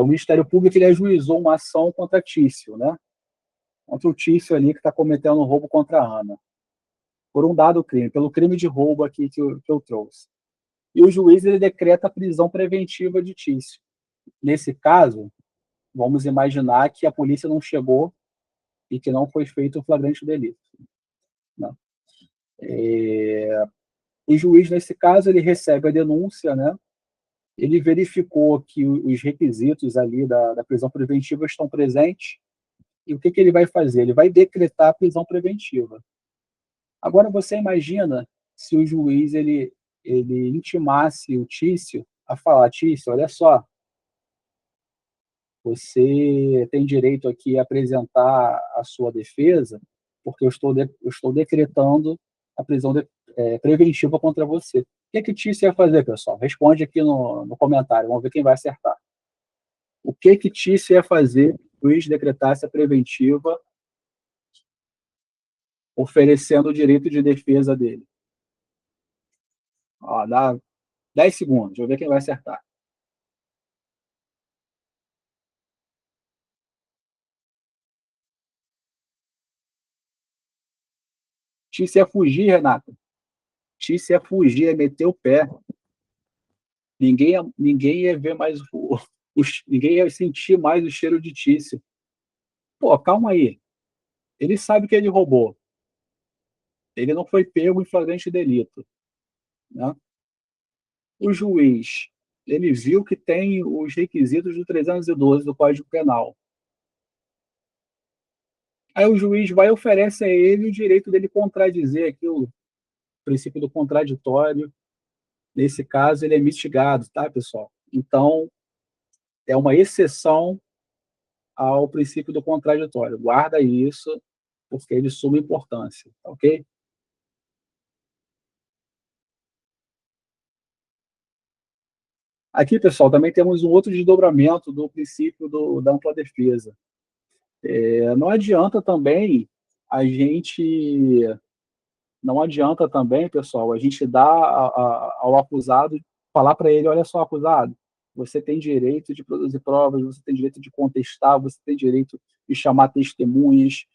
O Ministério Público ele ajuizou uma ação contra Tício, né? Contra o Tício ali que está cometendo um roubo contra a Ana, por um dado crime, pelo crime de roubo aqui que eu trouxe. E o juiz ele decreta a prisão preventiva de Tício. Nesse caso, vamos imaginar que a polícia não chegou e que não foi feito o flagrante delito, né? O juiz, nesse caso, ele recebe a denúncia, né? Ele verificou que os requisitos ali da prisão preventiva estão presentes, e o que ele vai fazer? Ele vai decretar a prisão preventiva. Agora, você imagina se o juiz ele intimasse o Tício a falar: Tício, olha só, você tem direito aqui a apresentar a sua defesa, porque eu estou decretando a prisão preventiva contra você. O que o Tício ia fazer, pessoal? Responde aqui no comentário, vamos ver quem vai acertar. O que Tício ia fazer se o juiz decretasse a preventiva, oferecendo o direito de defesa dele? Ó, dá 10 segundos, vamos ver quem vai acertar. Tício ia fugir, Renato. Tício ia fugir, ia meter o pé. Ninguém ia ver mais ninguém ia sentir mais o cheiro de Tício. Pô, calma aí. Ele sabe que ele roubou. Ele não foi pego em flagrante delito, né? O juiz, ele viu que tem os requisitos do 312 do Código Penal. Aí o juiz vai e oferece a ele o direito dele contradizer aqui o princípio do contraditório. Nesse caso, ele é mitigado, tá, pessoal? Então, é uma exceção ao princípio do contraditório. Guarda isso, porque é de suma importância, tá ok? Aqui, pessoal, também temos um outro desdobramento do princípio da ampla defesa. Não adianta também a gente, não adianta também, pessoal, a gente dar ao acusado, falar para ele: olha só, acusado, você tem direito de produzir provas, você tem direito de contestar, você tem direito de chamar testemunhas,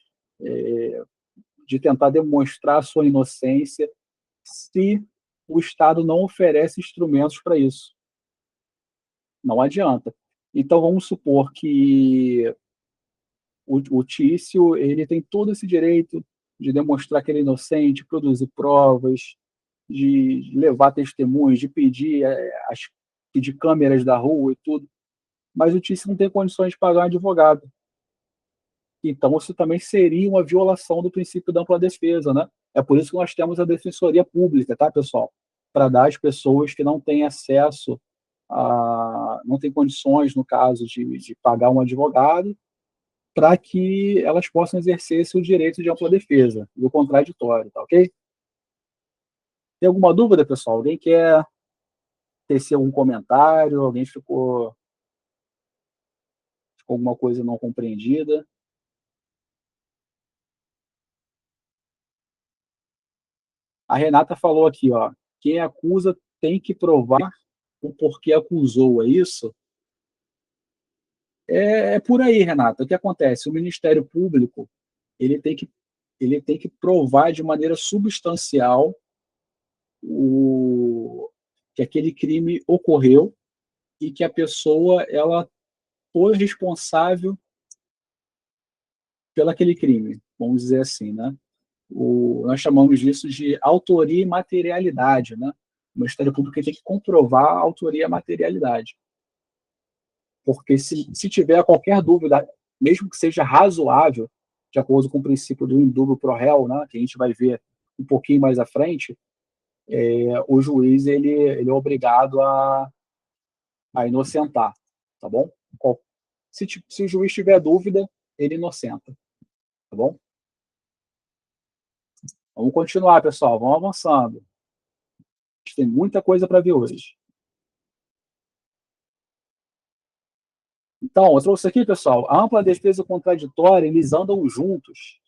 de tentar demonstrar a sua inocência, se o Estado não oferece instrumentos para isso. Não adianta. Então, vamos supor que o Tício ele tem todo esse direito de demonstrar que ele é inocente, produzir provas, de levar testemunhos, de pedir câmeras da rua e tudo, mas o Tício não tem condições de pagar um advogado. Então, isso também seria uma violação do princípio da ampla defesa, né? É por isso que nós temos a defensoria pública, tá, pessoal? Para dar às pessoas que não têm acesso não têm condições, no caso, de pagar um advogado, para que elas possam exercer seu direito de ampla defesa, do contraditório, tá ok? Tem alguma dúvida, pessoal? Alguém quer tecer algum comentário? Alguém ficou alguma coisa não compreendida? A Renata falou aqui, ó, quem acusa tem que provar o porquê acusou, é isso? É por aí, Renata. O que acontece? O Ministério Público ele tem que, ele tem que provar de maneira substancial que aquele crime ocorreu e que a pessoa ela foi responsável pelo aquele crime, vamos dizer assim, né? Nós chamamos disso de autoria e materialidade, né? O Ministério Público tem que comprovar a autoria e a materialidade. Porque se tiver qualquer dúvida, mesmo que seja razoável, de acordo com o princípio do indúbio pro réu, né, que a gente vai ver um pouquinho mais à frente, o juiz ele é obrigado a inocentar, tá bom? Se o juiz tiver dúvida, ele inocenta, tá bom? Vamos continuar, pessoal, vamos avançando. A gente tem muita coisa para ver hoje. Então, eu trouxe aqui, pessoal, a ampla defesa e o contraditório, eles andam juntos.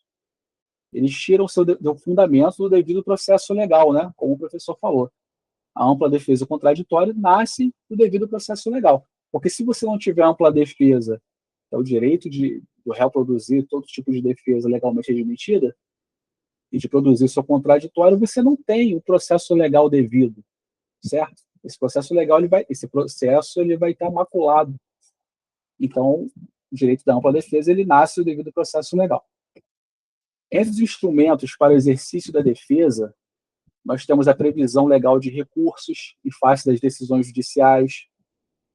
Eles tiram o seu fundamento do devido processo legal, né? Como o professor falou. A ampla defesa e o contraditório nasce do devido processo legal. Porque se você não tiver ampla defesa, é o direito do réu produzir todo tipo de defesa legalmente admitida, e de produzir seu contraditório, você não tem o processo legal devido, certo? Esse processo ele vai estar maculado. Então, o direito da ampla defesa ele nasce do devido processo legal. Entre os instrumentos para o exercício da defesa, nós temos a previsão legal de recursos em face das decisões judiciais,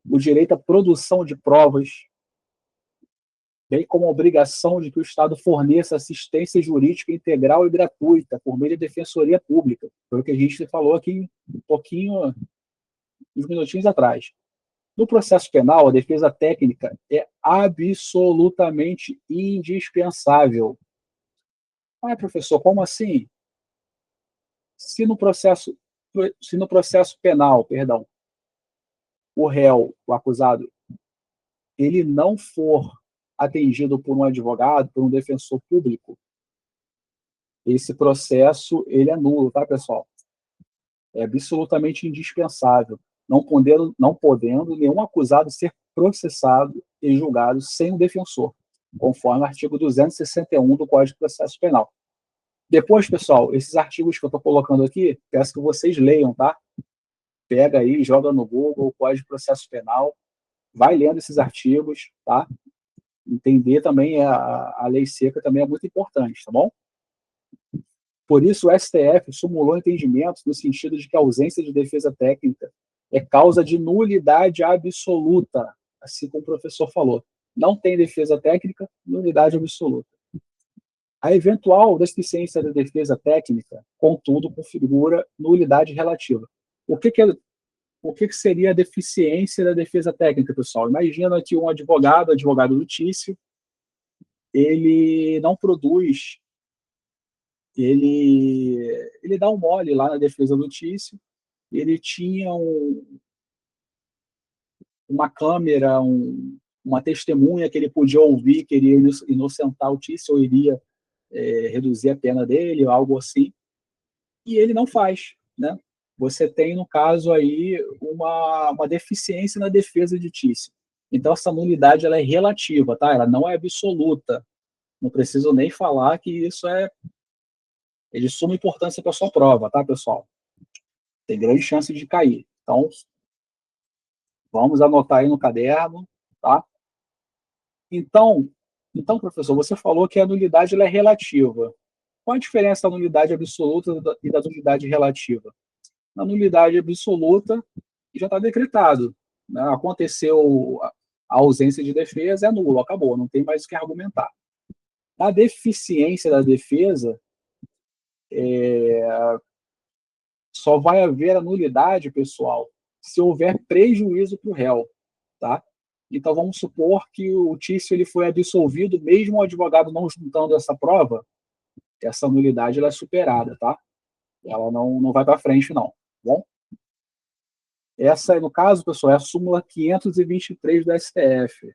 o direito à produção de provas, bem como a obrigação de que o Estado forneça assistência jurídica integral e gratuita por meio da defensoria pública. Foi o que a gente falou aqui um pouquinho, uns minutinhos atrás. No processo penal, a defesa técnica é absolutamente indispensável. Ah, professor, como assim? Se no processo penal, perdão, o réu, o acusado, ele não for atendido por um advogado, por um defensor público, esse processo ele é nulo, tá, pessoal? É absolutamente indispensável, não podendo nenhum acusado ser processado e julgado sem um defensor, conforme o artigo 261 do Código de Processo Penal. Depois, pessoal, esses artigos que eu estou colocando aqui, peço que vocês leiam, tá? Pega aí, joga no Google, Código de Processo Penal, vai lendo esses artigos, tá? Entender também a lei seca também é muito importante, tá bom? Por isso, o STF sumulou entendimentos no sentido de que a ausência de defesa técnica é causa de nulidade absoluta, assim como o professor falou. Não tem defesa técnica, nulidade absoluta. A eventual deficiência da defesa técnica, contudo, configura nulidade relativa. O que seria a deficiência da defesa técnica, pessoal? Imagina que um advogado litício, ele não produz, ele dá um mole lá na defesa litício, ele tinha uma câmera, uma testemunha que ele podia ouvir, que iria inocentar o Tício, ou iria reduzir a pena dele, ou algo assim, e ele não faz, né? Você tem, no caso aí, uma deficiência na defesa de Tício. Então, essa nulidade ela é relativa, tá? Ela não é absoluta. Não preciso nem falar que isso é de suma importância para a sua prova, tá, pessoal? Tem grande chance de cair. Então, vamos anotar aí no caderno, tá? Então, professor, você falou que a nulidade ela é relativa. Qual a diferença da nulidade absoluta e da nulidade relativa? Na nulidade absoluta, já está decretado, né? Aconteceu a ausência de defesa, é nulo, acabou, não tem mais o que argumentar. Na deficiência da defesa, só vai haver a nulidade, pessoal, se houver prejuízo para o réu, tá? Então, vamos supor que o Tício ele foi absolvido, mesmo o advogado não juntando essa prova, essa nulidade ela é superada, tá? Ela não vai para frente, não. Tá bom? Essa, no caso, pessoal, é a súmula 523 do STF.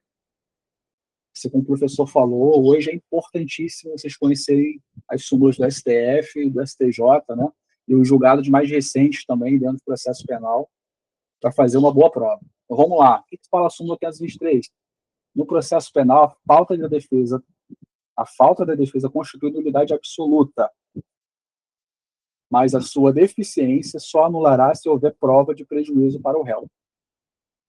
Assim como o professor falou, hoje é importantíssimo vocês conhecerem as súmulas do STF e do STJ, né? E os julgados mais recentes também dentro do processo penal, para fazer uma boa prova. Então, vamos lá. O que fala a súmula 523? No processo penal, a falta da defesa constitui nulidade absoluta, mas a sua deficiência só anulará se houver prova de prejuízo para o réu.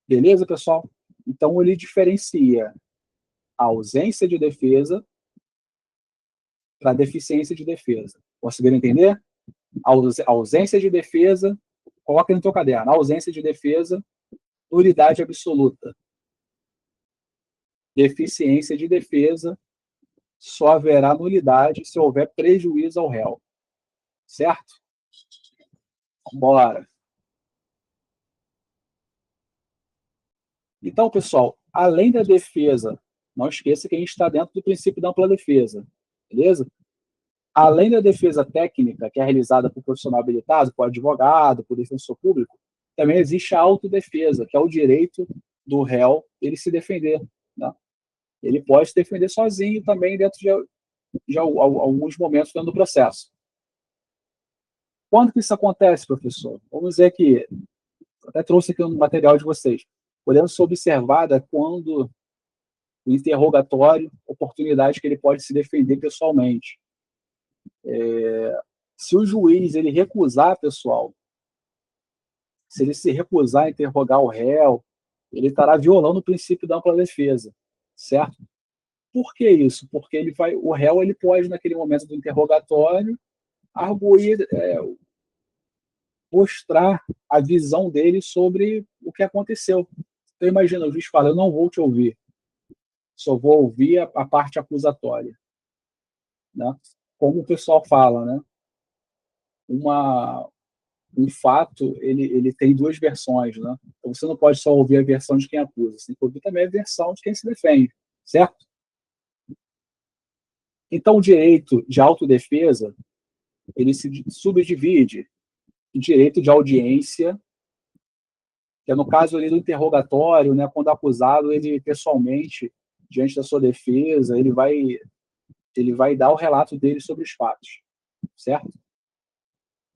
Beleza, pessoal? Então, ele diferencia a ausência de defesa para a deficiência de defesa. Conseguiram entender? A ausência de defesa, coloca no teu caderno, a ausência de defesa, nulidade absoluta. Deficiência de defesa, só haverá nulidade se houver prejuízo ao réu. Certo? Bora. Então, pessoal, além da defesa, não esqueça que a gente está dentro do princípio da ampla defesa, beleza? Além da defesa técnica, que é realizada por profissional habilitado, por advogado, por defensor público, também existe a autodefesa, que é o direito do réu ele se defender. Né? Ele pode se defender sozinho também dentro de alguns momentos dentro do processo. Quando que isso acontece, professor? Vamos dizer que, até trouxe aqui no material de vocês, podendo ser observada quando o interrogatório, oportunidade que ele pode se defender pessoalmente. Se o juiz ele recusar, pessoal, se ele se recusar a interrogar o réu, ele estará violando o princípio da ampla defesa, certo? Por que isso? Porque o réu ele pode, naquele momento do interrogatório, arguir, mostrar a visão dele sobre o que aconteceu. Então, imagina, o juiz fala, eu não vou te ouvir, só vou ouvir a parte acusatória. Né? Como o pessoal fala, né? Um fato, ele tem duas versões, né? Então, você não pode só ouvir a versão de quem acusa, você tem que ouvir também a versão de quem se defende, certo? Então, o direito de autodefesa, ele se subdivide em direito de audiência, que é no caso ali do interrogatório, né, quando o acusado, ele pessoalmente, diante da sua defesa, ele vai dar o relato dele sobre os fatos, certo?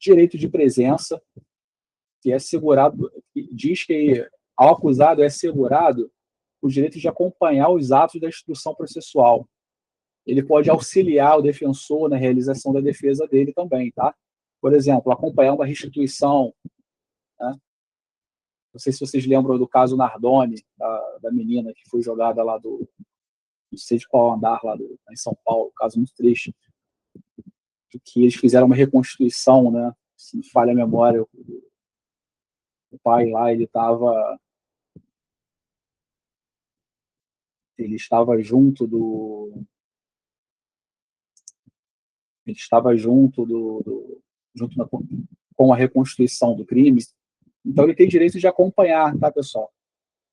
Direito de presença, que é assegurado, diz que ao acusado é assegurado o direito de acompanhar os atos da instrução processual. Ele pode auxiliar o defensor na realização da defesa dele também, tá? Por exemplo, acompanhar uma restituição, né? Não sei se vocês lembram do caso Nardoni, da menina que foi jogada lá não sei de qual andar lá em São Paulo, caso muito triste, que eles fizeram uma reconstituição, né? Se me falha a memória, o pai lá, ele estava junto junto com a reconstituição do crime, então ele tem direito de acompanhar, tá, pessoal?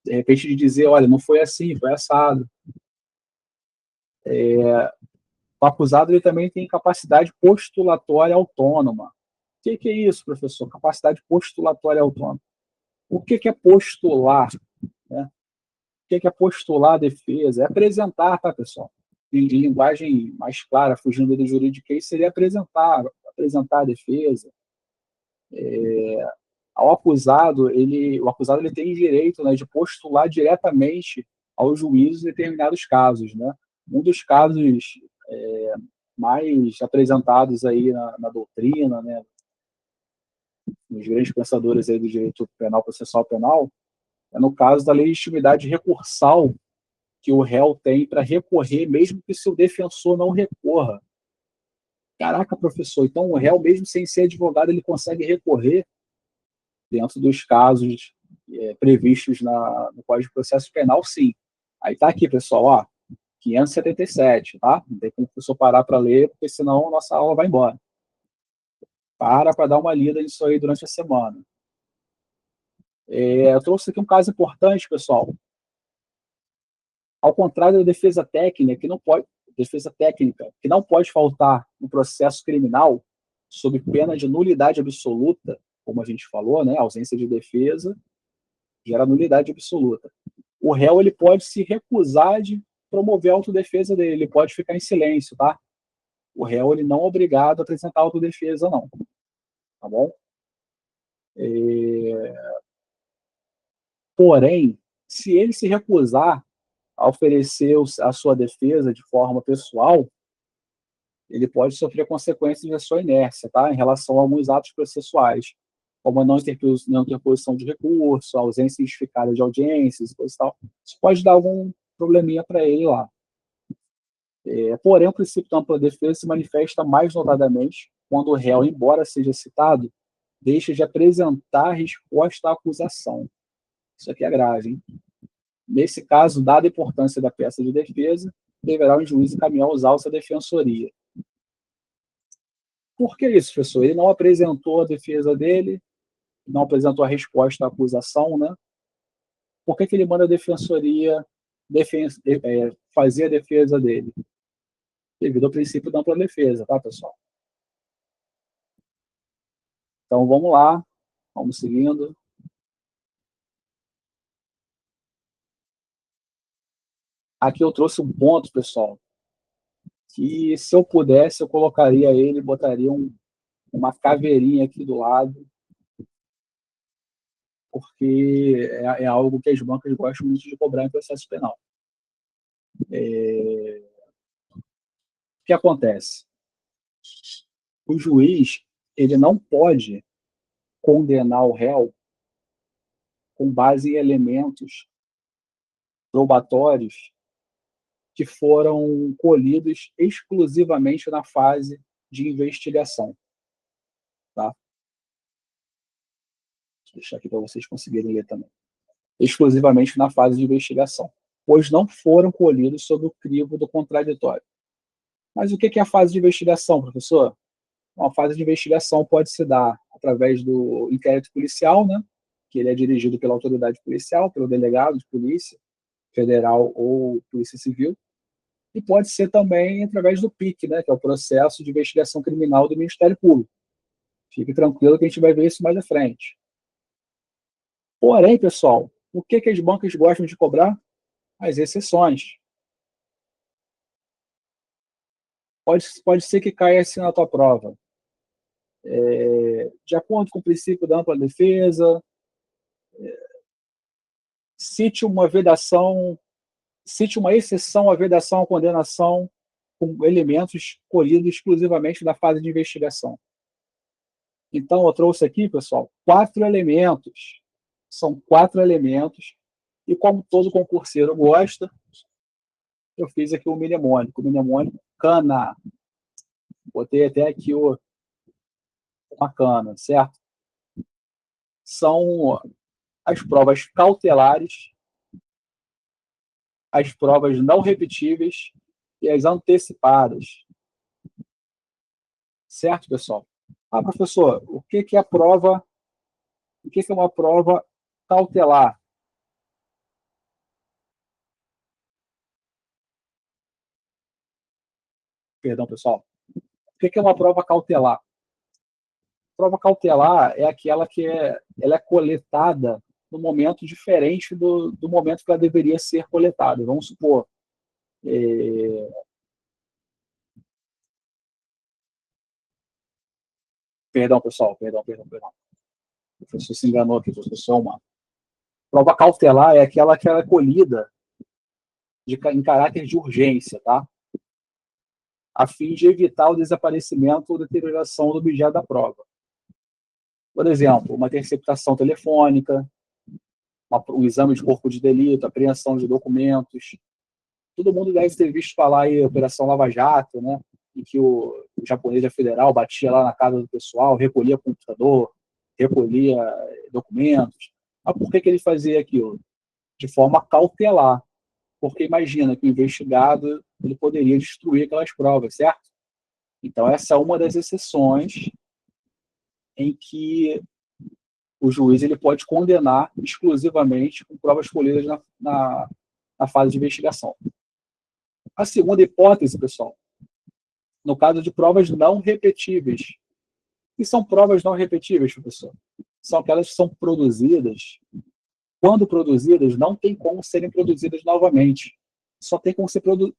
De repente de dizer, olha, não foi assim, foi assado. O acusado ele também tem capacidade postulatória autônoma. O que é isso, professor? Capacidade postulatória autônoma. O que é postular? Né? O que é postular a defesa? É apresentar, tá, pessoal? Em linguagem mais clara, fugindo do juridiquês, seria apresentar a defesa. O acusado ele tem direito, né, de postular diretamente ao juízo em determinados casos, né? Um dos casos mais apresentados aí na doutrina, né, nos grandes pensadores aí do direito penal, processual penal, é no caso da legitimidade recursal que o réu tem para recorrer, mesmo que seu defensor não recorra. Caraca, professor, então o réu, mesmo sem ser advogado, ele consegue recorrer dentro dos casos previstos no Código de Processo Penal, sim. Aí tá aqui, pessoal, ó, 577, tá? Não tem como o professor parar para ler, porque senão a nossa aula vai embora. Para dar uma lida nisso aí durante a semana. Eu trouxe aqui um caso importante, pessoal. Ao contrário da defesa técnica, que não pode faltar no processo criminal, sob pena de nulidade absoluta, como a gente falou, né, ausência de defesa gera nulidade absoluta. O réu ele pode se recusar de promover a autodefesa dele, ele pode ficar em silêncio, tá? O réu ele não é obrigado a apresentar autodefesa, não. Tá bom? Porém, se ele se recusar a oferecer a sua defesa de forma pessoal, ele pode sofrer consequências da sua inércia, tá? Em relação a alguns atos processuais, como a não interposição de recurso, a ausência justificada de audiências, coisa e tal. Isso pode dar algum probleminha para ele lá. Porém, o princípio da ampla defesa se manifesta mais notadamente quando o réu, embora seja citado, deixa de apresentar resposta à acusação. Isso aqui é grave, hein? Nesse caso, dada a importância da peça de defesa, deverá o juiz encaminhar os autos à defensoria. Por que isso, professor? Ele não apresentou a defesa dele, não apresentou a resposta à acusação, né? Por que ele manda a defensoria fazer a defesa dele? Devido ao princípio da ampla defesa, tá, pessoal? Então, vamos lá, vamos seguindo. Aqui eu trouxe um ponto, pessoal, que se eu pudesse, eu colocaria ele, botaria uma caveirinha aqui do lado, porque é algo que as bancas gostam muito de cobrar em processo penal. O que acontece? O juiz, ele não pode condenar o réu com base em elementos probatórios que foram colhidos exclusivamente na fase de investigação. Tá? Vou deixar aqui para vocês conseguirem ler também. Exclusivamente na fase de investigação, pois não foram colhidos sob o crivo do contraditório. Mas o que é a fase de investigação, professor? Uma fase de investigação pode se dar através do inquérito policial, né? Que ele é dirigido pela autoridade policial, pelo delegado de polícia federal ou polícia civil, e pode ser também através do PIC, né? Que é o processo de investigação criminal do Ministério Público. Fique tranquilo que a gente vai ver isso mais à frente. Porém, pessoal, o que as bancas gostam de cobrar? As exceções. Pode ser que caia assim na tua prova. De acordo com o princípio da ampla defesa, cite uma vedação, cite uma exceção à vedação à condenação com elementos colhidos exclusivamente da fase de investigação. Então, eu trouxe aqui, pessoal, 4 elementos. São 4 elementos, e como todo concurseiro gosta, eu fiz aqui o mnemônico. O mnemônico cana. Botei até aqui uma cana, certo? São as provas cautelares, as provas não repetíveis e as antecipadas. Certo, pessoal? Ah, professor, o que é a prova? O que é uma prova cautelar? Perdão, pessoal. O que é uma prova cautelar? Prova cautelar é aquela que ela é coletada no momento diferente do momento que ela deveria ser coletada. Vamos supor, perdão, pessoal, perdão. O professor se enganou aqui, professor. Uma prova cautelar é aquela que ela é colhida em caráter de urgência, tá? A fim de evitar o desaparecimento ou deterioração do objeto da prova. Por exemplo, uma interceptação telefônica, um exame de corpo de delito, apreensão de documentos. Todo mundo deve ter visto falar aí Operação Lava Jato, né? Em que o japonês da federal batia lá na casa do pessoal, recolhia computador, recolhia documentos. Mas por que ele fazia aquilo? De forma cautelar. Porque imagina que o investigado ele poderia destruir aquelas provas, certo? Então, essa é uma das exceções em que o juiz ele pode condenar exclusivamente com provas colhidas na fase de investigação. A segunda hipótese, pessoal, no caso de provas não repetíveis. E são provas não repetíveis, professor? São aquelas que são produzidas. Quando produzidas, não tem como serem produzidas novamente. Só tem como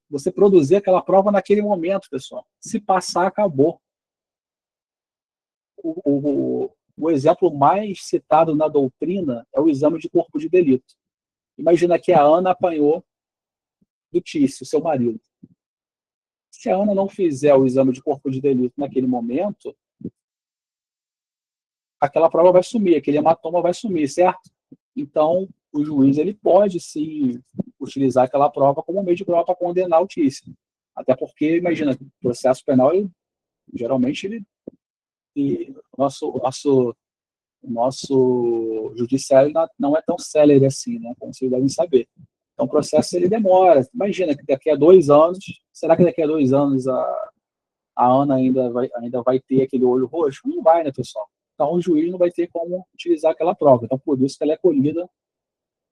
você produzir aquela prova naquele momento, pessoal. Se passar, acabou. O exemplo mais citado na doutrina é o exame de corpo de delito. Imagina que a Ana apanhou do Tício, seu marido. Se a Ana não fizer o exame de corpo de delito naquele momento, aquela prova vai sumir, aquele hematoma vai sumir, certo? Então, o juiz ele pode, sim, utilizar aquela prova como meio de prova para condenar o Tício. Até porque, imagina, o processo penal, geralmente, o nosso judiciário não é tão célere assim, né, como vocês devem saber. Então, o processo ele demora. Imagina que daqui a 2 anos, será que daqui a 2 anos a Ana ainda vai ter aquele olho roxo? Não vai, né, pessoal? Então, o juiz não vai ter como utilizar aquela prova. Então, por isso que ela é colhida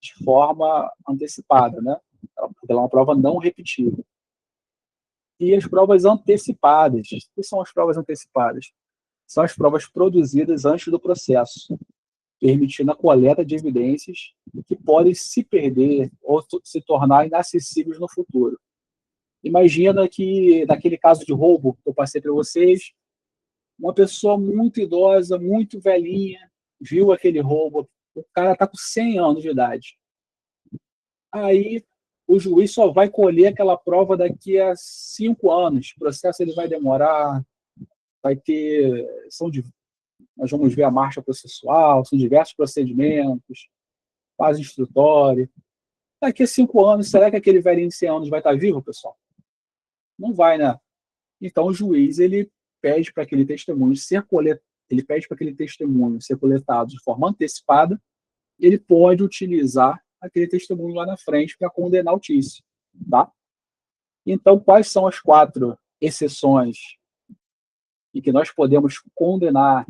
de forma antecipada, né? Porque ela é uma prova não repetível. E as provas antecipadas, o que são as provas antecipadas? São as provas produzidas antes do processo, permitindo a coleta de evidências que podem se perder ou se tornar inacessíveis no futuro. Imagina que, naquele caso de roubo que eu passei para vocês, uma pessoa muito idosa, muito velhinha, viu aquele roubo, o cara está com 100 anos de idade. Aí o juiz só vai colher aquela prova daqui a 5 anos. O processo ele vai demorar, vai ter... nós vamos ver a marcha processual, são diversos procedimentos, fase instrutória. Daqui a 5 anos, será que aquele velhinho de 100 anos vai estar vivo, pessoal? Não vai, né? Então o juiz ele pede para aquele testemunho ser coletado, ele pede para aquele testemunho ser coletado de forma antecipada, ele pode utilizar aquele testemunho lá na frente para condenar o tício, tá? Então, quais são as 4 exceções em que nós podemos condenar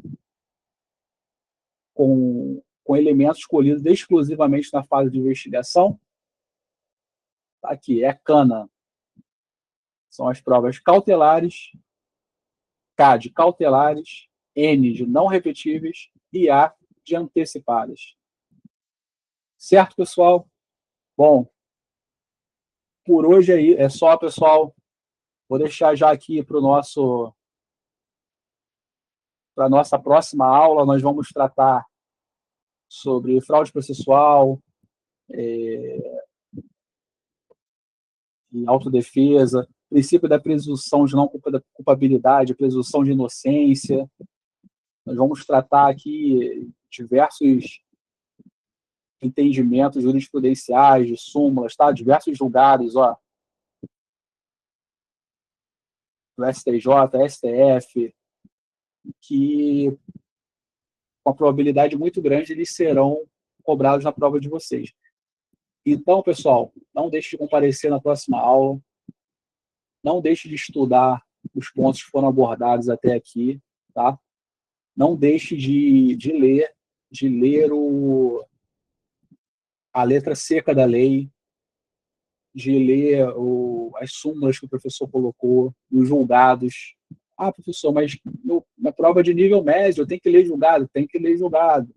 com elementos escolhidos exclusivamente na fase de investigação? Tá aqui, é cana. São as provas cautelares, K de cautelares, N de não repetíveis e A de antecipadas. Certo, pessoal? Bom, por hoje é só, pessoal. Vou deixar já aqui para a nossa próxima aula. Nós vamos tratar sobre fraude processual, e autodefesa, princípio da presunção de não culpabilidade, presunção de inocência. Nós vamos tratar aqui diversos entendimentos jurisprudenciais, de súmulas, tá? Diversos julgados, ó, do STJ, STF, que com a probabilidade muito grande eles serão cobrados na prova de vocês. Então, pessoal, não deixe de comparecer na próxima aula, não deixe de estudar os pontos que foram abordados até aqui, tá? Não deixe de ler a letra seca da lei, de ler as súmulas que o professor colocou, os julgados. Ah, professor, mas na prova de nível médio eu tenho que ler julgado? Tem que ler julgado.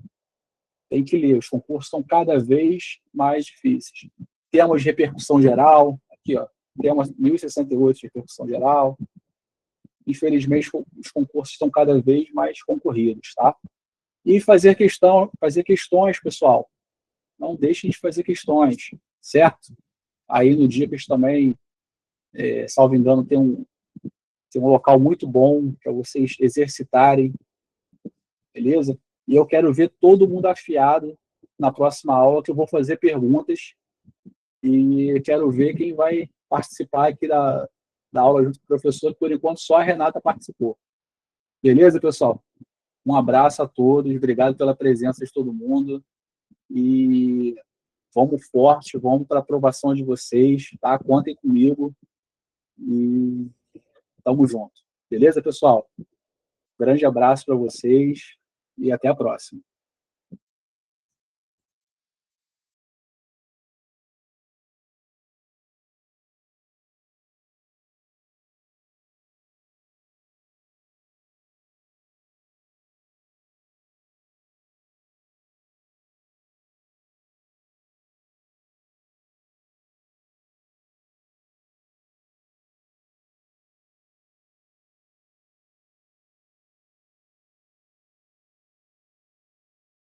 Tem que ler. Os concursos estão cada vez mais difíceis. Temos repercussão geral, aqui, ó, temos 1068 de repercussão geral. Infelizmente, os concursos estão cada vez mais concorridos, tá? E fazer questões, pessoal. Não deixem de fazer questões, certo? Aí no DICAS também, salvo engano, tem um local muito bom para vocês exercitarem, beleza? E eu quero ver todo mundo afiado na próxima aula, que eu vou fazer perguntas e quero ver quem vai participar aqui da aula junto com o professor, que por enquanto só a Renata participou. Beleza, pessoal? Um abraço a todos, obrigado pela presença de todo mundo e vamos forte, vamos para a aprovação de vocês, tá? Contem comigo e tamo junto. Beleza, pessoal? Grande abraço para vocês e até a próxima.